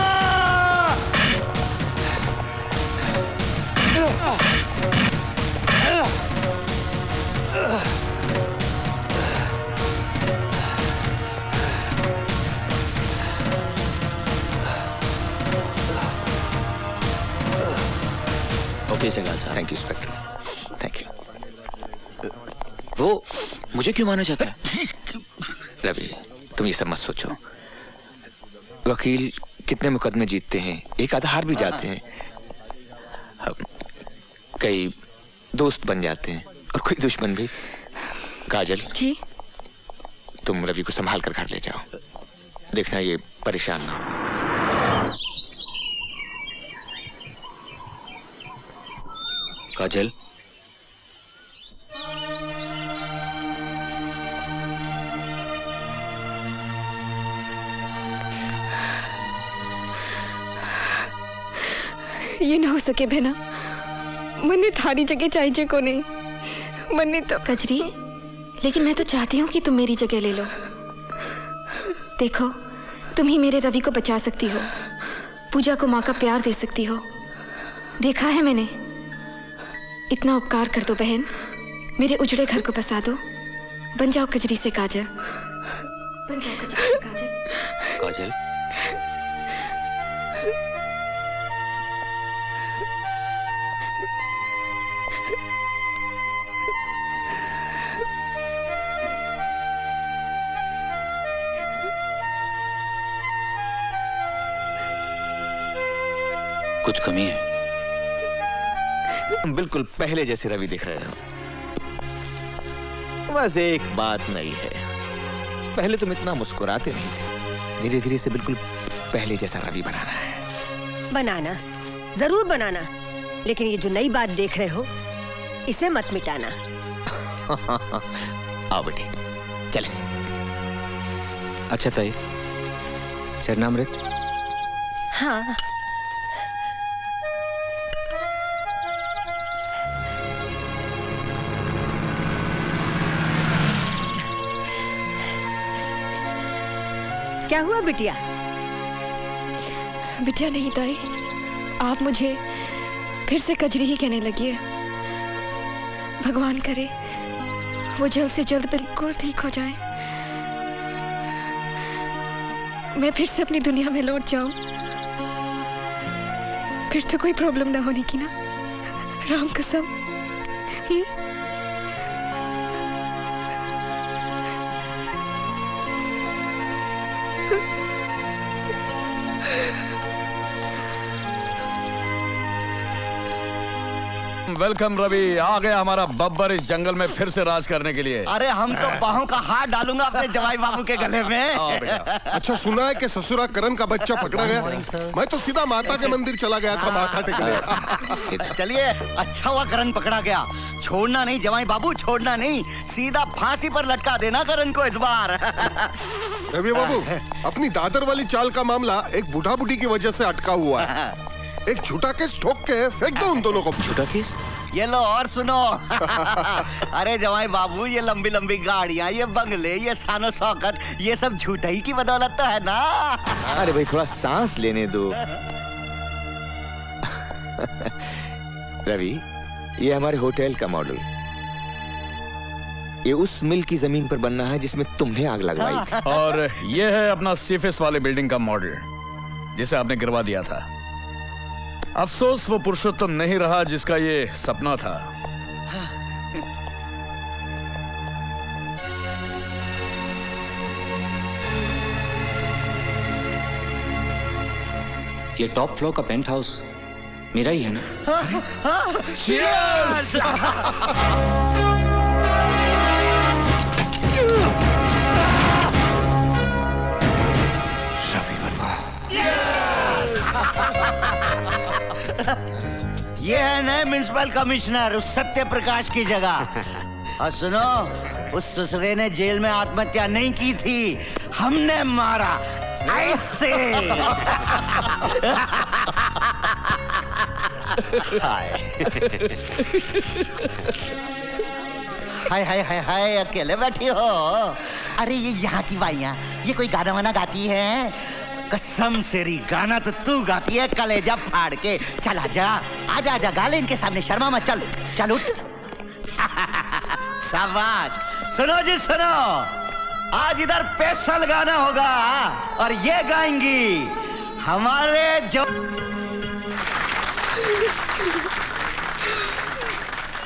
Okay Sehgal साहब। Thank you inspector, thank you. वो मुझे क्यों मारना चाहता है? रवि, तुम ये सब मत सोचो। वकील कितने मुकदमे जीतते हैं, एक आधा हार भी जाते हैं। कई दोस्त बन जाते हैं और कोई दुश्मन भी। काजल जी, तुम रवि को संभाल कर घर ले जाओ, देखना ये परेशान ना हो। काजल, ये ना हो सके बहना, मन्ने थारी जगह चाहिए को नहीं। मन्ने तो कजरी, लेकिन मैं तो चाहती हूँ कि तुम मेरी जगह ले लो। देखो, तुम ही मेरे रवि को बचा सकती हो, पूजा को माँ का प्यार दे सकती हो। देखा है मैंने। इतना उपकार कर दो बहन, मेरे उजड़े घर को बसा दो। बन जाओ कजरी से काजल, बन जाओ कजरी से काजल। काजल, कुछ कमी है? बिल्कुल पहले जैसे रवि दिख रहे हो। बस एक बात नहीं है, पहले तुम इतना मुस्कुराते नहीं थे, धीरे धीरे से बिल्कुल पहले जैसा रवि बनाना है। बनाना, जरूर बनाना, लेकिन ये जो नई बात देख रहे हो, इसे मत मिटाना। आओ बेटे, चले। अच्छा ताई, चरणामृत। हाँ, क्या हुआ बिटिया? बिटिया नहीं ताई, आप मुझे फिर से कजरी ही कहने लगी है। भगवान करे वो जल्द से जल्द बिल्कुल ठीक हो जाए, मैं फिर से अपनी दुनिया में लौट जाऊं। फिर तो कोई प्रॉब्लम ना होने की ना, राम कसम। वेलकम रवि, आ गया हमारा बब्बर इस जंगल में फिर से राज करने के लिए। अरे हम तो बाहों का हाथ डालूंगा अपने जवाई बाबू के गले में। अच्छा, सुना है कि ससुरा करण का बच्चा पकड़ा गया? मैं तो सीधा माता के मंदिर चला गया था माथा टेकने। चलिए, अच्छा हुआ करण पकड़ा गया। छोड़ना नहीं जवाई बाबू, छोड़ना नहीं, सीधा फांसी पर लटका देना करण को इस बार। रवि बाबू, अपनी दादर वाली चाल का मामला एक बूढ़ा बूढ़ी की वजह से अटका हुआ है। एक झूठा केस ठोक के फेंक दो उन दोनों को। झूठा केस? ये लो और सुनो। अरे जवाई बाबू, ये लंबी लंबी गाड़ियाँ, ये बंगले, ये शानो शौकत, ये सब झूठा ही की बदौलत तो है ना। अरे भाई, थोड़ा सांस लेने दो। रवि, ये हमारे होटल का मॉडल, ये उस मिल की जमीन पर बनना है जिसमें तुमने आग लगवाई थी। और ये है अपना सीफेस वाले बिल्डिंग का मॉडल, जिसे आपने गिरवा दिया था। अफसोस वो पुरुषोत्तम नहीं रहा जिसका ये सपना था। ये टॉप फ्लोर का पेंट हाउस मेरा ही है ना? Cheers! रवि वर्मा। ये है नए म्युनिसिपल कमिश्नर उस सत्य प्रकाश की जगह। और सुनो, उस ससुरे ने जेल में आत्महत्या नहीं की थी, हमने मारा ऐसे। हाय हाय हाय हाय, अकेले बैठी हो? अरे ये यहाँ की बाइयाँ, ये कोई गाना वाना गाती है? कसम सेरी, गाना तो तू गाती है कलेजा फाड़ के। चल आजा आजा आजा, गा ले इनके सामने, शर्मा मत। चल चल उठ। शाबाश। सुनो जी सुनो, आज इधर स्पेशल गाना होगा और ये गाएंगी हमारे जो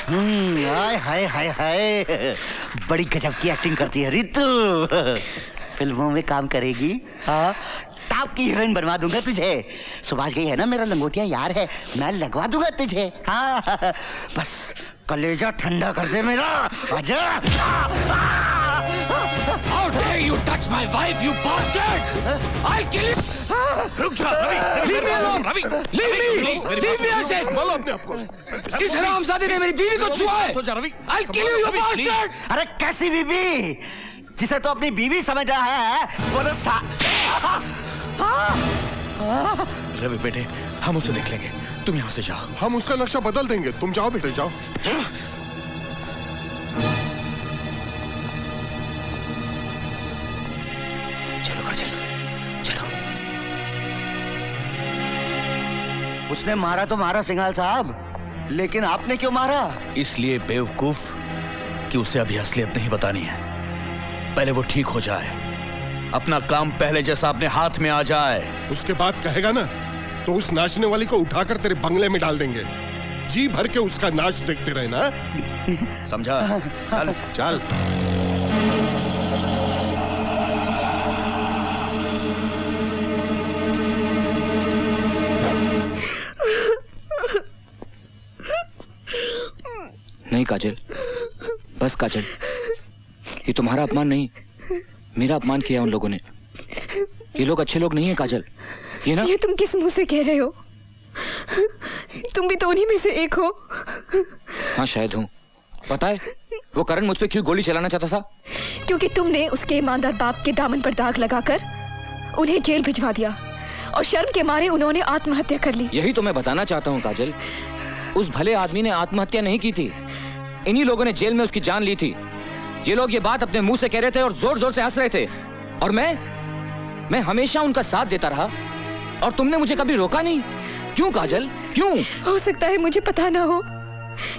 हाय हाय हाय हाय, बड़ी गजब की एक्टिंग करती है रितु। फिल्मों में काम करेगी, हाँ टॉप की हीरोइन बनवा दूंगा तुझे। सुभाष गई है ना, मेरा लंगोटिया यार है, मैं लगवा दूंगा तुझे। हाँ बस कलेजा ठंडा कर दे मेरा, आजा। How dare you touch my wife, you bastard! I'll kill you! रुक जा, Ravi, leave me alone, Ravi, leave me, I said. बोलो अपने आप को। इस हरामजादे ने मेरी बीवी को छुआ है। I'll kill you, you bastard! अरे कैसी बीवी? जिसे तो अपनी बीवी समझ रहा है, वो तो रवि बेटे, हम उसे देख लेंगे, तुम यहाँ से जाओ। हम उसका नक्शा बदल देंगे, तुम जाओ बेटे जाओ। चलो काजल, चलो। उसने मारा तो मारा सिंघाल साहब, लेकिन आपने क्यों मारा? इसलिए बेवकूफ कि उसे अभी असलियत नहीं बतानी है। पहले वो ठीक हो जाए, अपना काम पहले जैसा अपने हाथ में आ जाए। उसके बाद कहेगा ना तो उस नाचने वाली को उठाकर तेरे बंगले में डाल देंगे, जी भर के उसका नाच देखते रहे ना। समझा? चल चल। नहीं काजल, बस काजल, ये तुम्हारा अपमान नहीं, मेरा अपमान किया उन लोगों ने। ये लोग अच्छे लोग नहीं है काजल, ये ना। ये तुम किस मुंह से कह रहे हो? तुम भी तो उन्हीं में से एक हो। हाँ शायद हूँ। पता है वो करण मुझ पे क्यों गोली चलाना चाहता था? क्योंकि तुमने उसके ईमानदार बाप के दामन पर दाग लगाकर उन्हें जेल भिजवा दिया और शर्म के मारे उन्होंने आत्महत्या कर ली। यही तो मैं बताना चाहता हूँ काजल, उस भले आदमी ने आत्महत्या नहीं की थी, इन्हीं लोगों ने जेल में उसकी जान ली थी। ये लोग ये बात अपने मुंह से कह रहे थे और जोर जोर से हंस रहे थे, और मैं हमेशा उनका साथ देता रहा और तुमने मुझे कभी रोका नहीं। क्यों काजल, क्यों? हो सकता है मुझे पता ना हो,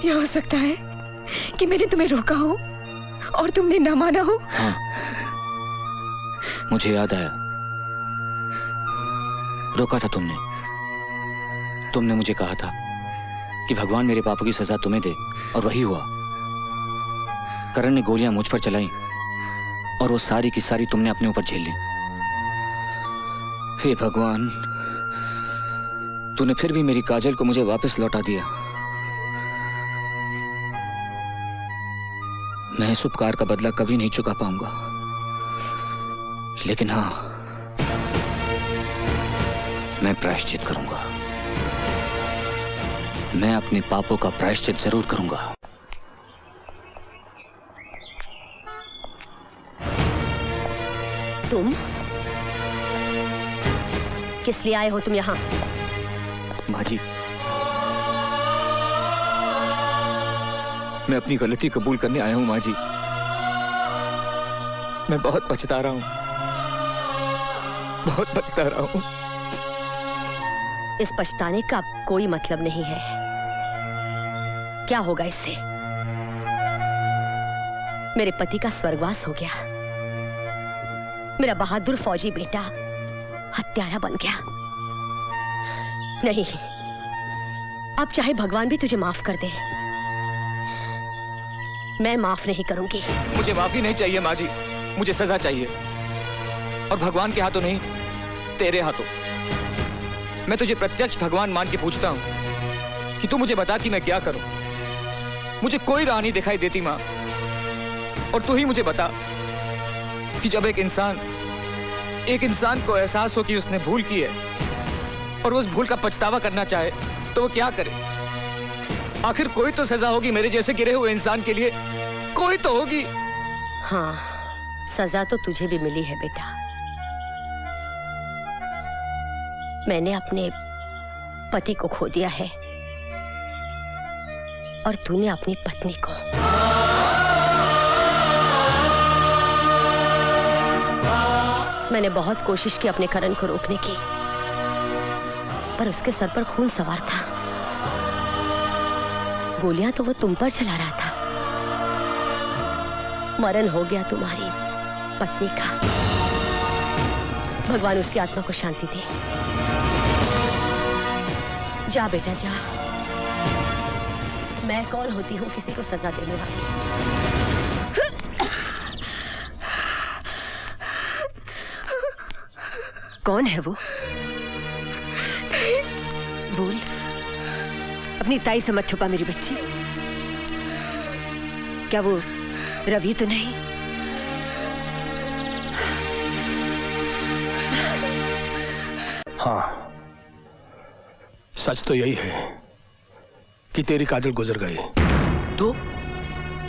या हो सकता है कि मैंने तुम्हें रोका हो और तुमने ना माना हो। हाँ, मुझे याद आया, रोका था तुमने। तुमने मुझे कहा था कि भगवान मेरे पापों की सजा तुम्हें दे, और वही हुआ। करण ने गोलियां मुझ पर चलाई और वो सारी की सारी तुमने अपने ऊपर झेल ली। हे भगवान, तूने फिर भी मेरी काजल को मुझे वापस लौटा दिया। मैं इस उपकार का बदला कभी नहीं चुका पाऊंगा, लेकिन हाँ, मैं प्रायश्चित करूंगा। मैं अपने पापों का प्रायश्चित जरूर करूंगा। तुम किस लिए आए हो तुम यहाँ? भाजी, मैं अपनी गलती कबूल करने आया हूँ माँ जी। मैं बहुत पछता रहा हूँ, बहुत पछता रहा हूँ। इस पछताने का कोई मतलब नहीं है। क्या होगा इससे? मेरे पति का स्वर्गवास हो गया, मेरा बहादुर फौजी बेटा हत्यारा बन गया। नहीं, अब चाहे भगवान भी तुझे माफ कर दे, मैं माफ नहीं करूंगी। मुझे माफी नहीं चाहिए माँ जी, मुझे सजा चाहिए, और भगवान के हाथों नहीं, तेरे हाथों। मैं तुझे प्रत्यक्ष भगवान मान के पूछता हूँ कि तू मुझे बता कि मैं क्या करूं। मुझे कोई राह नहीं दिखाई देती माँ, और तू ही मुझे बता कि जब एक इंसान को एहसास हो कि उसने भूल की है और उस भूल का पछतावा करना चाहे तो वो क्या करे। आखिर कोई तो सजा होगी मेरे जैसे गिरे हुए इंसान के लिए, कोई तो होगी। हाँ, सजा तो तुझे भी मिली है बेटा। मैंने अपने पति को खो दिया है और तूने अपनी पत्नी को। मैंने बहुत कोशिश की अपने करण को रोकने की, पर उसके सर पर खून सवार था। गोलियां तो वो तुम पर चला रहा था। मरण हो गया तुम्हारी पत्नी का। भगवान उसकी आत्मा को शांति दे। जा बेटा जा। मैं कौन होती हूँ किसी को सजा देने वाली? कौन है वो? बोल। अपनी ताई से मत छुपा मेरी बच्ची। क्या वो रवि तो नहीं? हाँ, सच तो यही है कि तेरी काजल गुजर गई।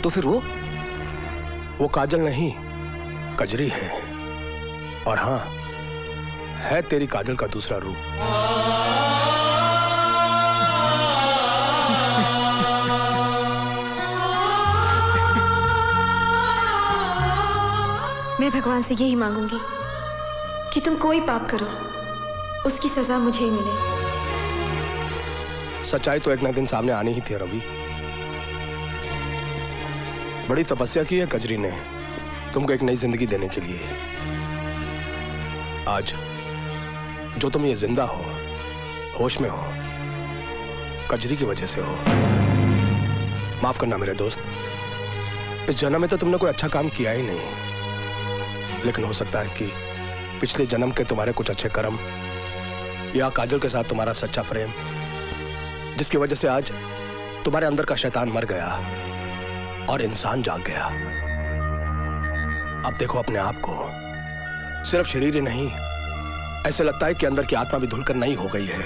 तो फिर वो काजल नहीं, कजरी है। और हाँ, है तेरी काजल का दूसरा रूप। मैं भगवान से यही मांगूंगी कि तुम कोई पाप करो, उसकी सजा मुझे ही मिले। सच्चाई तो एक ना दिन सामने आनी ही थी रवि। बड़ी तपस्या की है कजरी ने तुमको एक नई जिंदगी देने के लिए। आज जो तुम ये जिंदा हो, होश में हो, कजरी की वजह से हो। माफ करना मेरे दोस्त, इस जन्म में तो तुमने कोई अच्छा काम किया ही नहीं, लेकिन हो सकता है कि पिछले जन्म के तुम्हारे कुछ अच्छे कर्म या काजल के साथ तुम्हारा सच्चा प्रेम, जिसकी वजह से आज तुम्हारे अंदर का शैतान मर गया और इंसान जाग गया। अब देखो अपने आप को, सिर्फ शरीर ही नहीं, ऐसे लगता है कि अंदर की आत्मा भी धुलकर नई हो गई है।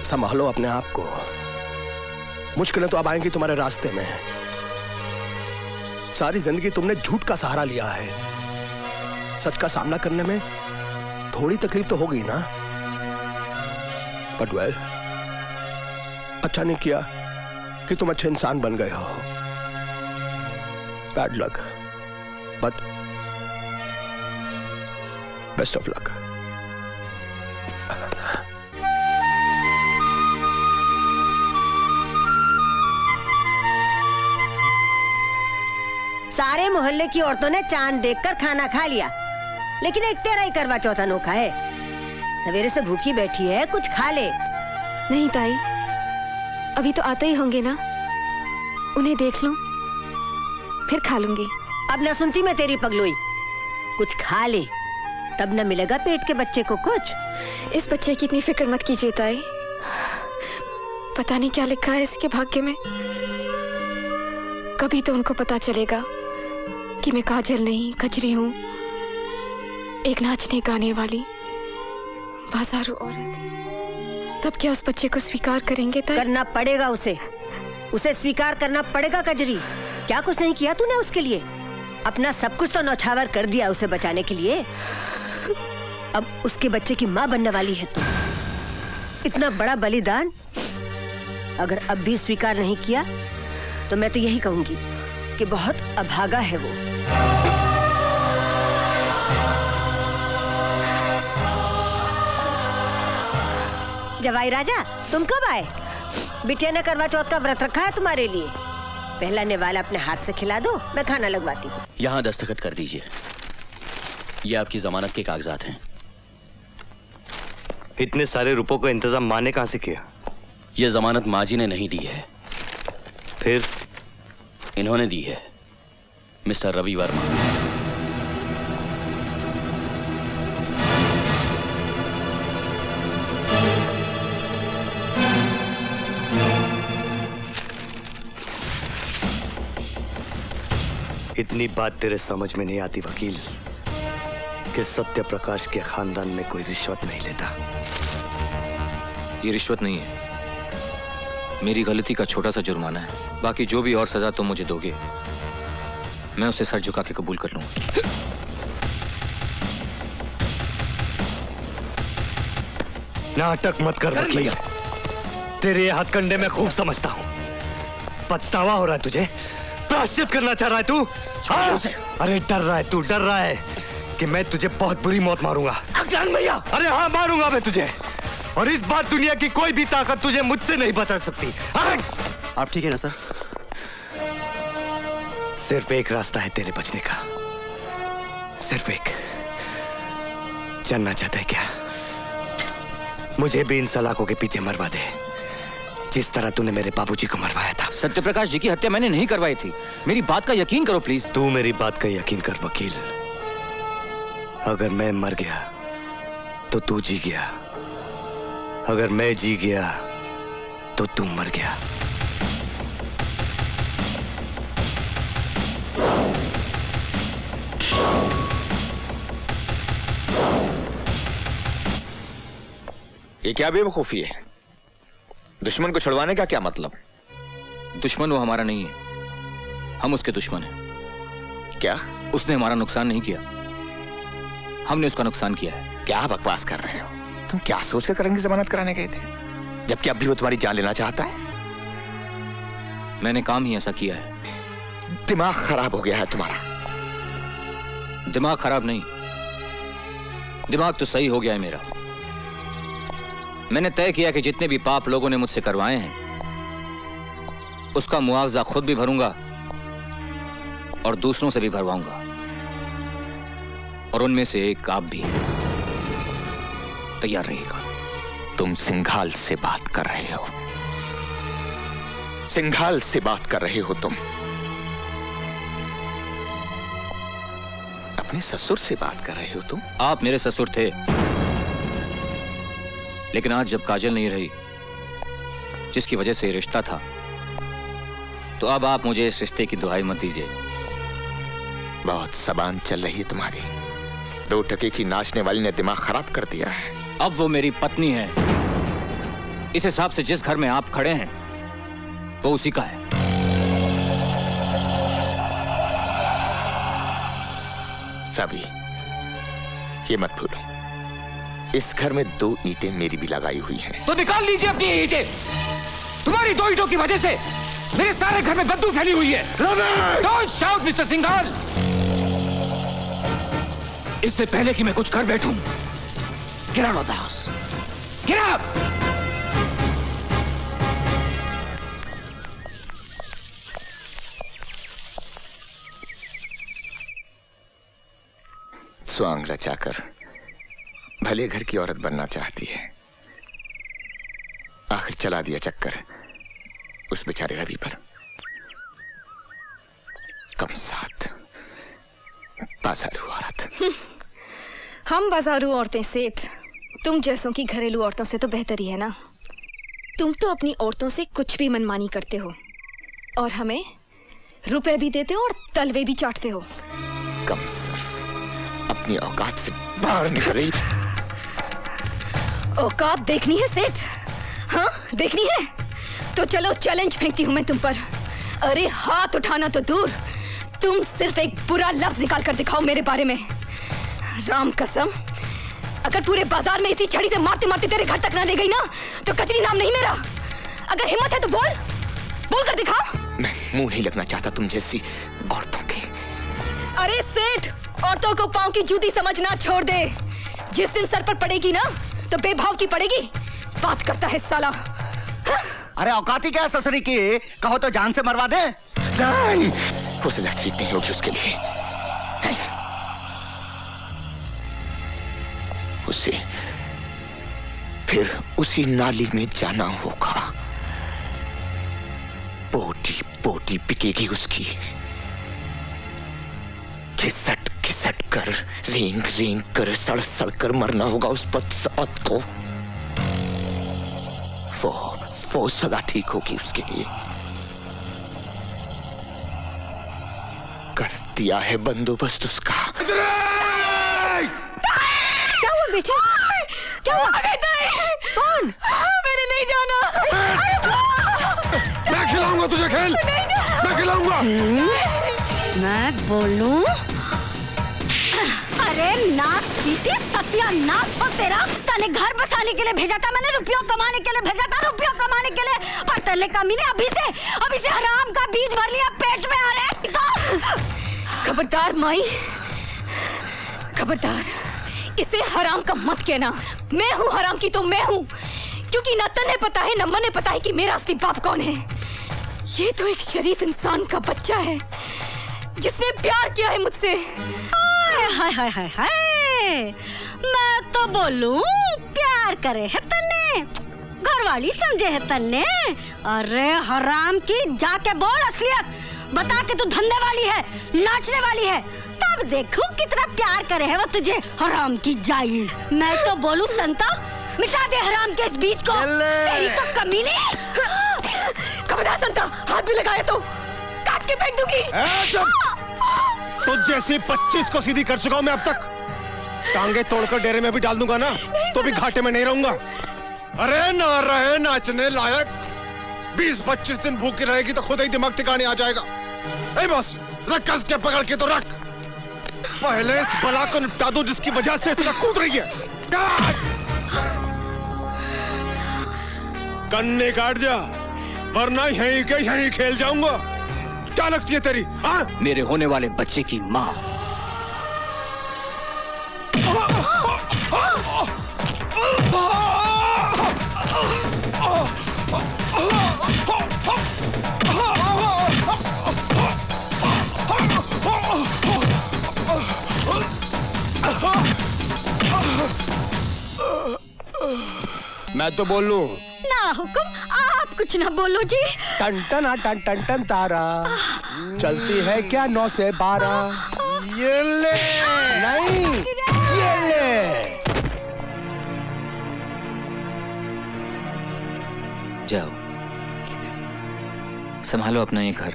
संभालो अपने आप को, मुश्किलें तो अब आएंगी तुम्हारे रास्ते में। सारी जिंदगी तुमने झूठ का सहारा लिया है, सच का सामना करने में थोड़ी तकलीफ तो होगी ना। बट वेल, अच्छा नहीं किया कि तुम अच्छे इंसान बन गए हो। Bad luck, but best of luck. सारे मोहल्ले की औरतों ने चांद देखकर खाना खा लिया, लेकिन एक तेरा ही करवा चौथ अनोखा है। सवेरे से भूखी बैठी है, कुछ खा ले। नहीं ताई, अभी तो आते ही होंगे ना, उन्हें देख लूं, फिर खा लूंगी। अब न सुनती मैं तेरी पगलोई। कुछ खा ले, तब न मिलेगा पेट के बच्चे को कुछ। इस बच्चे की इतनी फिक्र मत कीजिए ताई, पता नहीं क्या लिखा है इसके भाग्य में। कभी तो उनको पता चलेगा कि मैं काजल नहीं कजरी हूँ, एक नाचने गाने वाली बाजारू औरत। तब क्या उस बच्चे को स्वीकार करेंगे ताई? करना पड़ेगा उसे स्वीकार करना पड़ेगा कजरी। क्या कुछ नहीं किया तूने उसके लिए? अपना सब कुछ तो नौछावर कर दिया उसे बचाने के लिए। अब उसके बच्चे की माँ बनने वाली है तू। इतना बड़ा बलिदान अगर अब भी स्वीकार नहीं किया तो मैं तो यही कहूंगी कि बहुत अभागा है वो। जवाई राजा, तुम कब आए? बिटिया ने करवा चौथ का व्रत रखा है तुम्हारे लिए। पहला निवाला अपने हाथ से खिला दो, मैं खाना लगवाती हूँ। यहाँ दस्तखत कर दीजिए, ये आपकी जमानत के कागजात हैं। इतने सारे रुपयों का इंतजाम माँ ने कहाँ से किया? ये जमानत माँ जी ने नहीं दी है, फिर इन्होंने दी है, मिस्टर रवि वर्मा। इतनी बात तेरे समझ में नहीं आती वकील कि सत्य प्रकाश के खानदान में कोई रिश्वत नहीं लेता। ये रिश्वत नहीं है, मेरी गलती का छोटा सा जुर्माना है। बाकी जो भी और सजा तुम मुझे दोगे मैं उसे सर झुका के कबूल कर लूंगा। नाटक मत कर वकील, तेरे हथकंडे में खूब समझता हूं। पछतावा हो रहा है तुझे, प्रायश्चित करना चाह रहा है तू? हाँ? अरे डर रहा है तू, डर रहा है कि मैं तुझे बहुत बुरी मौत मारूंगा। भैया, अरे हाँ मारूंगा मैं तुझे, और इस बार दुनिया की कोई भी ताकत तुझे मुझसे नहीं बचा सकती। आप ठीक है ना सर? सिर्फ एक रास्ता है तेरे बचने का, सिर्फ एक। जानना चाहता है क्या? मुझे भी इन सलाखों के पीछे मरवा दे, जिस तरह तूने मेरे बाबूजी को मरवाया था। सत्यप्रकाश जी की हत्या मैंने नहीं करवाई थी, मेरी बात का यकीन करो प्लीज। तू मेरी बात का यकीन कर वकील। अगर मैं मर गया तो तू जी गया, अगर मैं जी गया तो तू मर गया। ये क्या बेवकूफी है? दुश्मन को छुड़वाने का क्या मतलब? दुश्मन वो हमारा नहीं है, हम उसके दुश्मन हैं। क्या? उसने हमारा नुकसान नहीं किया, हमने उसका नुकसान किया है। क्या बकवास कर रहे हो? तुम क्या सोचकर करण की जमानत कराने गए थे, जबकि अब भी वो तुम्हारी जान लेना चाहता है? मैंने काम ही ऐसा किया है। दिमाग खराब हो गया है तुम्हारा। दिमाग खराब नहीं, दिमाग तो सही हो गया है मेरा। मैंने तय किया कि जितने भी पाप लोगों ने मुझसे करवाए हैं उसका मुआवजा खुद भी भरूंगा और दूसरों से भी भरवाऊंगा, और उनमें से एक आप भी। तैयार रहिएगा। तुम सिंघाल से बात कर रहे हो, सिंघाल से बात कर रहे हो तुम। अपने ससुर से बात कर रहे हो तुम। आप मेरे ससुर थे, लेकिन आज जब काजल नहीं रही जिसकी वजह से रिश्ता था, तो अब आप मुझे इस रिश्ते की दुहाई मत दीजिए। बहुत जबान चल रही है तुम्हारी। 2 टके की नाचने वाली ने दिमाग खराब कर दिया है। अब वो मेरी पत्नी है, इस हिसाब से जिस घर में आप खड़े हैं वो उसी का है। रवि, ये मत भूलो, इस घर में 2 ईंटें मेरी भी लगाई हुई हैं। तो निकाल लीजिए अपनी ईंटें। तुम्हारी 2 ईंटों की वजह से मेरे सारे घर में बदबू फैली हुई है। Don't shout mister Singhal. इससे पहले कि मैं कुछ कर बैठूं, get out of the house, get out. स्वांग रचाकर भले घर की औरत बनना चाहती है, आखिर चला दिया चक्कर उस बेचारे रवि पर। कम साथ बाजारू औरत। हम बाजारू औरतें सेठ, तुम जैसों की घरेलू औरतों से तो बेहतर ही है ना। तुम तो अपनी औरतों से कुछ भी मनमानी करते हो और हमें रुपए भी देते हो और तलवे भी चाटते हो। कम सर्फ, अपनी औकात से बाहर निकल। औकात देखनी है सेठ? हाँ देखनी है तो चलो चैलेंज फेंकती हूँ मैं तुम पर। अरे हाथ उठाना तो दूर, तुम सिर्फ एक बुरा लफ्ज निकाल कर दिखाओ मेरे बारे में। राम कसम, अगर पूरे बाजार में इसी छड़ी से मारते मारते तेरे घर तक ना ले गई ना तो कचरी नाम नहीं मेरा। अगर हिम्मत है तो बोल कर दिखा। मैं मुंह नहीं लगना चाहता तुम जैसी औरतों के। अरे सेठ, औरतों को पांव की जूती समझना छोड़ दे। जिस दिन सर पर पड़ेगी ना तो बेभाव की पड़ेगी। बात करता है साला। अरे औकाती क्या ससुरी की, कहो तो जान से मरवा दे। नहीं, वो सजा ठीक नहीं होगी उसके लिए। उसे फिर उसी नाली में जाना होगा। बोटी बोटी बिकेगी उसकी। घिसट घिसट कर, रेंग रेंग कर, सड़ सड़ कर मरना होगा उस बदसौत को। वो सदा ठीक होगी उसके लिए। कर दिया है बंदोबस्त उसका। क्या हुआ बेटा? क्या हुआ? कौन? मैंने नहीं जाना। मैं खिलाऊंगा तुझे खेल, मैं खिलाऊंगा। मैं बोलूं? अरे नाच पीटी सत्यानाश हो तेरा। तने घर बसाने के लिए भेजा था मैंने, रुपयों कमाने के लिए भेजा था, रुपयों कमाने के लिए, और तेरे कमीने अभी से हराम का बीज भर लिया पेट में। अरे खबरदार माई, खबरदार, इसे हराम का मत कहना। मैं हूँ हराम की तो मैं हूँ, क्योंकि न तन्हे पता है न मने पता है कि मेरा असली बाप कौन है। ये तो एक शरीफ इंसान का बच्चा है जिसने प्यार किया है मुझसे। हाय हाय हाय हाय, मैं तो बोलूं प्यार करे है तन्ने, घरवाली समझे है तन्ने। अरे हराम की, जाके बोल असलियत बता के तू धंधे वाली है, नाचने वाली है, तब देखूं कितना प्यार करे है वो तुझे। हराम की जाई, मैं तो बोलूं संता मिटा दे हराम के इस बीज को। तेरी तो कमीने। खबरदार संता, हाथ भी लगाया तो काट के फेंक दूंगी। तो जैसे 25 को सीधी कर चुका हूं मैं अब तक, टांगे तोड़कर डेरे में भी डाल दूंगा ना तो भी घाटे में नहीं रहूंगा। अरे ना रहे नाचने लायक, 20-25 दिन भूखी रहेगी तो खुद ही दिमाग ठिकाने आ जाएगा। ए बस रख कस के पकड़ के तो रख, पहले इस बला को निपटा दो जिसकी वजह से इतना कूद रही है। कन्ने काट जा, वरना यहीं के यहीं खेल जाऊंगा। क्या लगती है तेरी? मेरे होने वाले बच्चे की माँ। मैं तो बोल लूं। ना हुक्म, आप कुछ ना बोलो जी। टन टन टन टन टन तारा चलती है क्या 9 से 12। ये ले नहीं, ये ले। जाओ, संभालो अपना ये घर,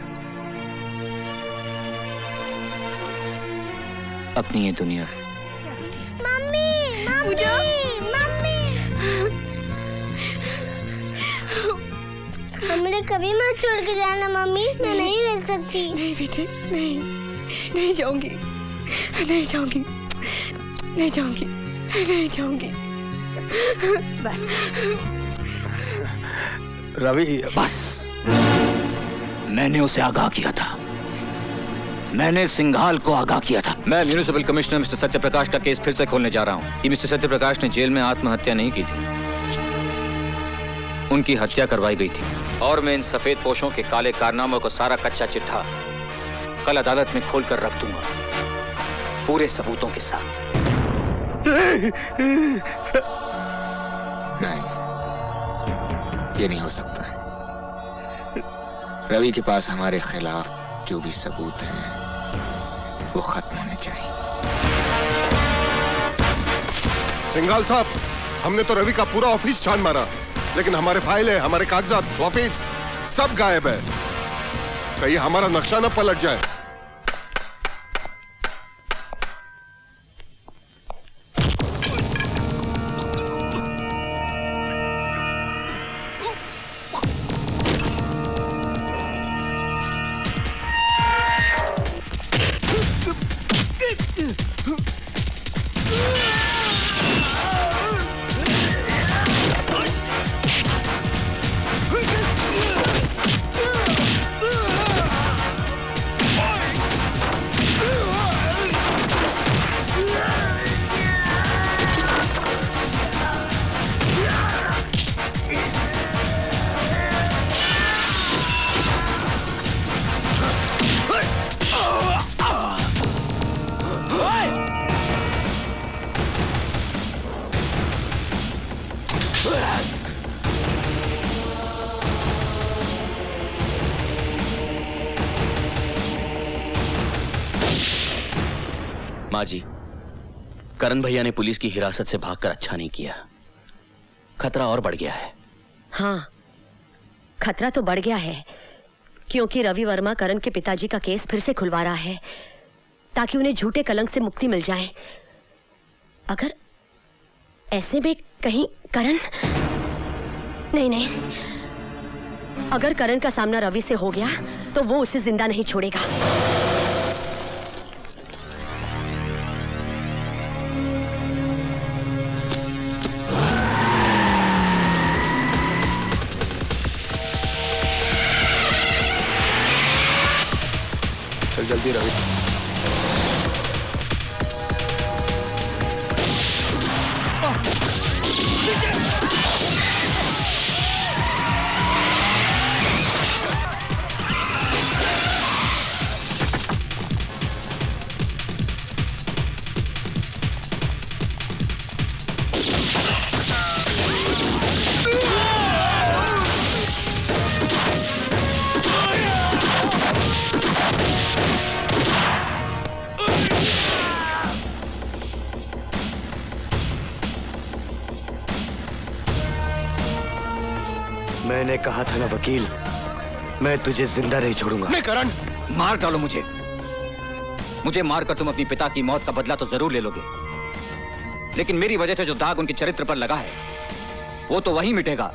अपनी ये दुनिया। मम्मी, हमें कभी मत छोड़ के जाना मम्मी, मैं नहीं रह सकती। नहीं बेटे, नहीं, नहीं जाऊंगी, नहीं जाऊंगी, नहीं जाऊंगी, नहीं जाऊंगी। बस रवि, बस। मैंने उसे आगाह किया था, मैंने सिंघाल को आगाह किया था। मैं म्यूनिसिपल कमिश्नर मिस्टर सत्यप्रकाश का केस फिर से खोलने जा रहा हूँ। कि मिस्टर सत्यप्रकाश ने जेल में आत्महत्या नहीं की थी, उनकी हत्या करवाई गई थी। और मैं इन सफेद पोशों के काले कारनामों को सारा कच्चा चिट्ठा कल अदालत में खोलकर रख दूंगा, पूरे सबूतों के साथ। नहीं, ये नहीं हो सकता। रवि के पास हमारे खिलाफ जो भी सबूत हैं वो खत्म होने चाहिए। सिंघाल साहब, हमने तो रवि का पूरा ऑफिस छान मारा, लेकिन हमारे फाइल है, हमारे कागजात, ऑफिस सब गायब है। कहीं हमारा नक्शा न पलट जाए। माँ जी, करण भैया ने पुलिस की हिरासत से भागकर अच्छा नहीं किया, खतरा और बढ़ गया है। हाँ, खतरा तो बढ़ गया है, क्योंकि रवि वर्मा करण के पिताजी का केस फिर से खुलवा रहा है ताकि उन्हें झूठे कलंक से मुक्ति मिल जाए। अगर ऐसे में कहीं करण, नहीं नहीं, अगर करण का सामना रवि से हो गया तो वो उसे जिंदा नहीं छोड़ेगा। मैंने कहा था ना वकील, मैं तुझे जिंदा नहीं छोड़ूंगा। नहीं करण, मार डालो मुझे। मुझे मारकर तुम अपनी पिता की मौत का बदला तो जरूर ले लोगे, लेकिन मेरी वजह से जो दाग उनके चरित्र पर लगा है वो तो वहीं मिटेगा,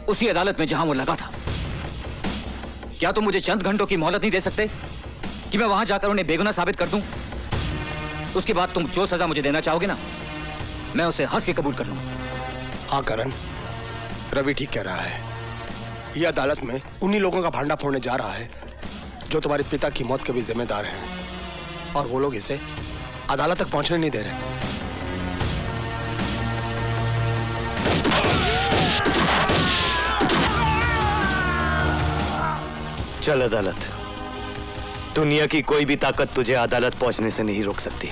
उसी अदालत में जहां वो लगा था। क्या तुम मुझे चंद घंटों की मोहलत नहीं दे सकते कि मैं वहां जाकर उन्हें बेगुनाह साबित कर दूं? उसके बाद तुम जो सजा मुझे देना चाहोगे ना, मैं उसे हंस के कबूल कर लूंगा। हाँ करण, रवि ठीक कह रहा है। यह अदालत में उन्हीं लोगों का भांडा फोड़ने जा रहा है जो तुम्हारे पिता की मौत के भी जिम्मेदार हैं, और वो लोग इसे अदालत तक पहुंचने नहीं दे रहे। चल अदालत। दुनिया की कोई भी ताकत तुझे अदालत पहुंचने से नहीं रोक सकती।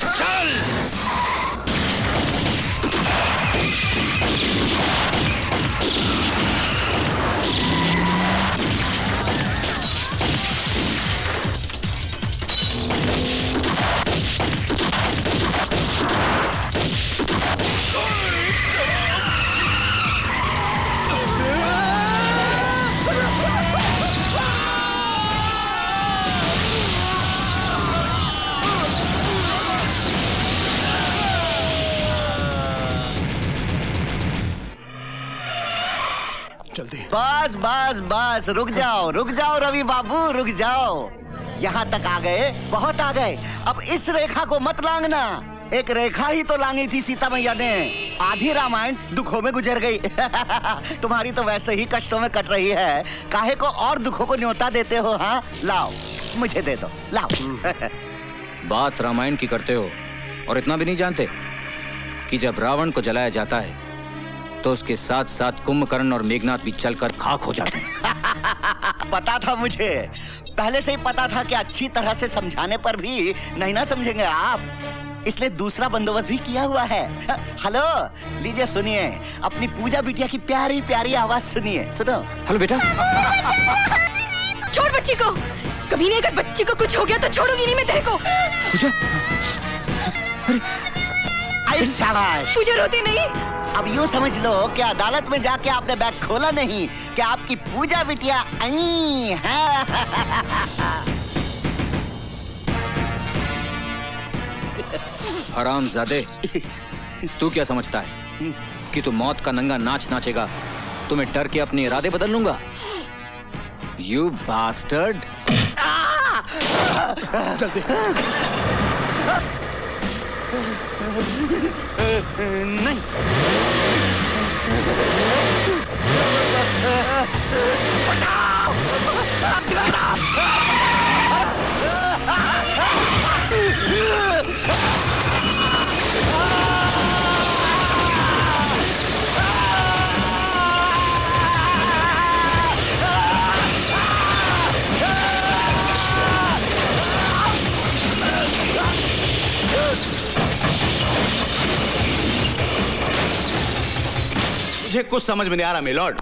बस बस बस, रुक जाओ रवि बाबू, रुक जाओ। यहाँ तक आ गए, बहुत आ गए। अब इस रेखा को मत लांघना। एक रेखा ही तो लांगी थी सीता मैया ने। आधी रामायण दुखों में गुजर गई। तुम्हारी तो वैसे ही कष्टों में कट रही है, काहे को और दुखों को न्योता देते हो? हाँ लाओ, मुझे दे दो, लाओ। बात रामायण की करते हो और इतना भी नहीं जानते कि जब रावण को जलाया जाता है तो उसके साथ साथ कुंभकर्ण और मेघनाथ भी चलकर खाक हो जाते हैं। पता था मुझे, पहले से ही पता था कि अच्छी तरह से समझाने पर भी नहीं ना समझेंगे आप, इसलिए दूसरा बंदोबस्त भी किया हुआ है। हेलो, लीजिए सुनिए, अपनी पूजा बिटिया की प्यारी प्यारी आवाज सुनिए, सुनो। हेलो बेटा। छोड़ बच्ची को, कभी नहीं, अगर बच्ची को कुछ हो गया तो छोड़ूंगी नहीं मैं तेरे को। पूजा, शाबाश। पूजा रोती नहीं। अब यूँ समझ लो कि अदालत में जाके आपने बैग खोला नहीं, कि आपकी पूजा बिटिया आई है। हरामजादे, तू क्या समझता है कि तू मौत का नंगा नाच नाचेगा तो मैं डर के अपने इरादे बदल लूंगा? You bastard. जल्दी। नहीं। मुझे कुछ समझ में नहीं आ रहा मिलॉर्ड,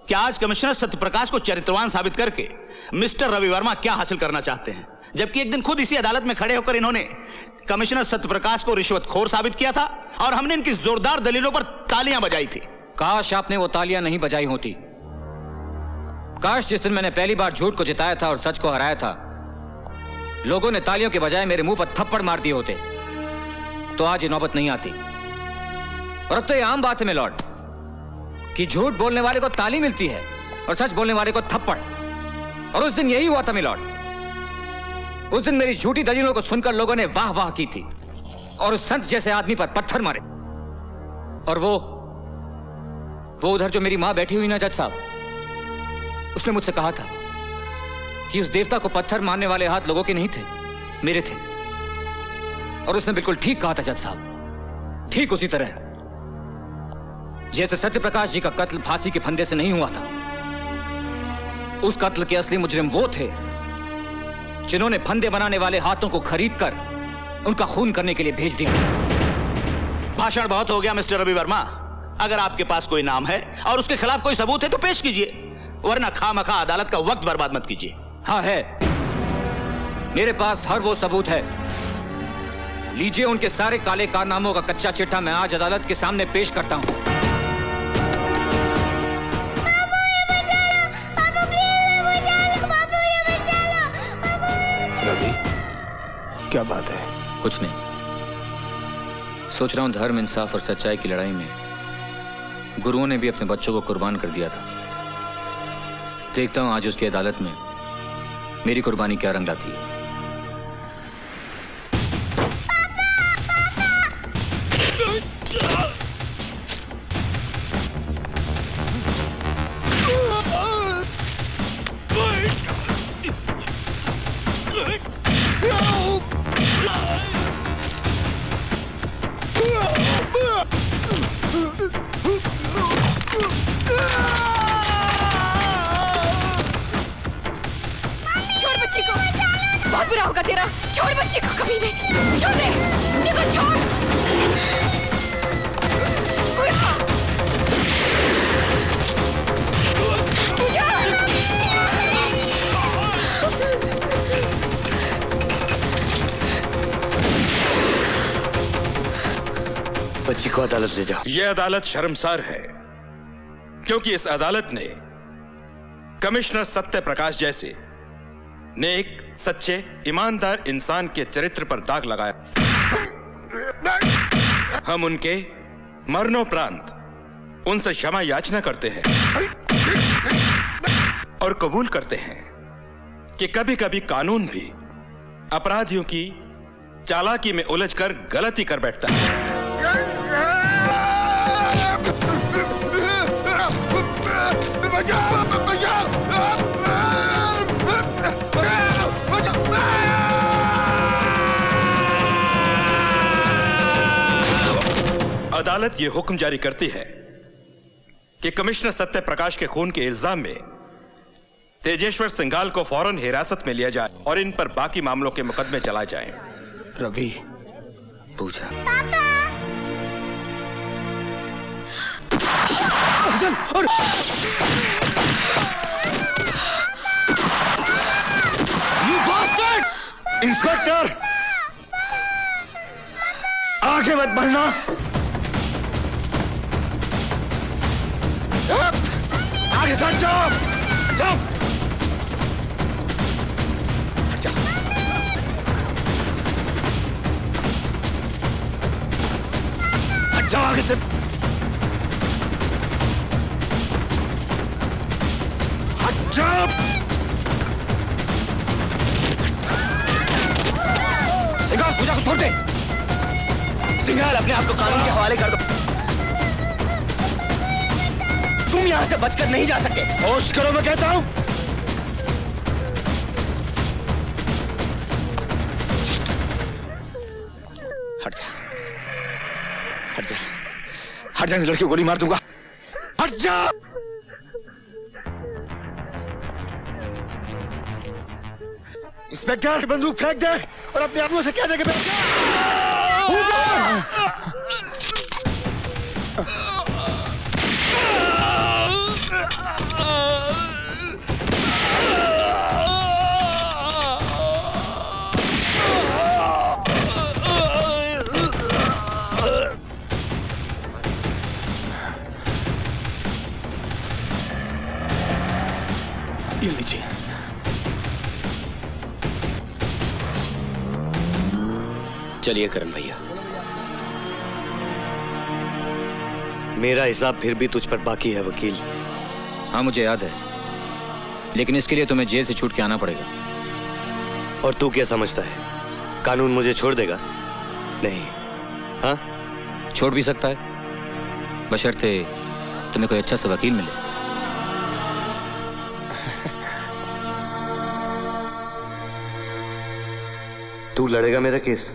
कि आज कमिश्नर सत्यप्रकाश को चरित्रवान साबित करके मिस्टर रवि वर्मा क्या हासिल करना चाहते हैं, जबकि एक दिन खुद इसी अदालत में खड़े होकर इन्होंने कमिश्नर सत्यप्रकाश को रिश्वतखोर साबित किया था और हमने इनकी जोरदार दलीलों पर तालियां बजाई थी। काश आपने वो तालियां नहीं बजाई होती। काश जिस दिन मैंने पहली बार झूठ को जिताया था और सच को हराया था, लोगों ने तालियों के बजाय मेरे मुंह पर थप्पड़ मार दिए होते, तो आज ये नौबत नहीं आती। और अब तो ये आम बात है मिलॉर्ड कि झूठ बोलने वाले को ताली मिलती है और सच बोलने वाले को थप्पड़। और उस दिन यही हुआ था मिलॉर्ड। उस दिन मेरी झूठी दलीलों को सुनकर लोगों ने वाह वाह की थी और उस संत जैसे आदमी पर पत्थर मारे। और वो उधर जो मेरी मां बैठी हुई ना जज साहब, उसने मुझसे कहा था कि उस देवता को पत्थर मारने वाले हाथ लोगों के नहीं थे, मेरे थे। और उसने बिल्कुल ठीक कहा था जज साहब, ठीक उसी तरह जैसे सत्यप्रकाश जी का कत्ल फांसी के फंदे से नहीं हुआ था। उस कत्ल के असली मुजरिम वो थे जिन्होंने फंदे बनाने वाले हाथों को खरीदकर उनका खून करने के लिए भेज दिया। भाषण बहुत हो गया मिस्टर रवि वर्मा। अगर आपके पास कोई नाम है और उसके खिलाफ कोई सबूत है तो पेश कीजिए, वरना खामखा अदालत का वक्त बर्बाद मत कीजिए। हाँ है, मेरे पास हर वो सबूत है। लीजिए उनके सारे काले कारनामों का कच्चा चिट्ठा मैं आज अदालत के सामने पेश करता हूं। क्या बात है? कुछ नहीं, सोच रहा हूं धर्म, इंसाफ और सच्चाई की लड़ाई में गुरुओं ने भी अपने बच्चों को कुर्बान कर दिया था। देखता हूं आज उसकी अदालत में मेरी कुर्बानी क्या रंग लाती है। छोड़ बच्ची को, बहुत बुरा होगा तेरा। छोड़ बच्ची को, कभी नहीं। छोड़ दे बच्ची को, छोड़। पूजा, पूजा। बच्ची को अदालत ले जाओ। यह अदालत शर्मसार है, क्योंकि इस अदालत ने कमिश्नर सत्य प्रकाश जैसे नेक, सच्चे, ईमानदार इंसान के चरित्र पर दाग लगाया। हम उनके मरणोपरांत उनसे क्षमा याचना करते हैं और कबूल करते हैं कि कभी कभी कानून भी अपराधियों की चालाकी में उलझकर गलती कर बैठता है। अदालत ये हुक्म जारी करती है कि कमिश्नर सत्य प्रकाश के खून के इल्जाम में तेजेश्वर सिंघाल को फौरन हिरासत में लिया जाए और इन पर बाकी मामलों के मुकदमे चलाए जाएं। रवि, पूजा, इंस्पेक्टर, आगे मत बढ़ना। आगे सट जाओ, जाओ। हट जाओ, हट जाओ आगे से। हट जाओ। सिंघाल, पूजा को छोड़ दे। सिंघाल, अपने आप को कानून के हवाले कर दो। तुम यहां से बचकर नहीं जा सकते। होश करो, मैं कहता हूं। हट जा, हट जा, हट जा, लड़की को गोली मार दूंगा। हट जा। इंस्पेक्टर, बंदूक फेंक दे और अपने आदमियों से कह दे कि ये लीजिए। चलिए करण भैया। मेरा हिसाब फिर भी तुझ पर बाकी है वकील। हाँ मुझे याद है, लेकिन इसके लिए तुम्हें जेल से छूट के आना पड़ेगा। और तू क्या समझता है, कानून मुझे छोड़ देगा? नहीं। हाँ, छोड़ भी सकता है, बशर्ते तुम्हें कोई अच्छा सा वकील मिले। तू लड़ेगा मेरा केस?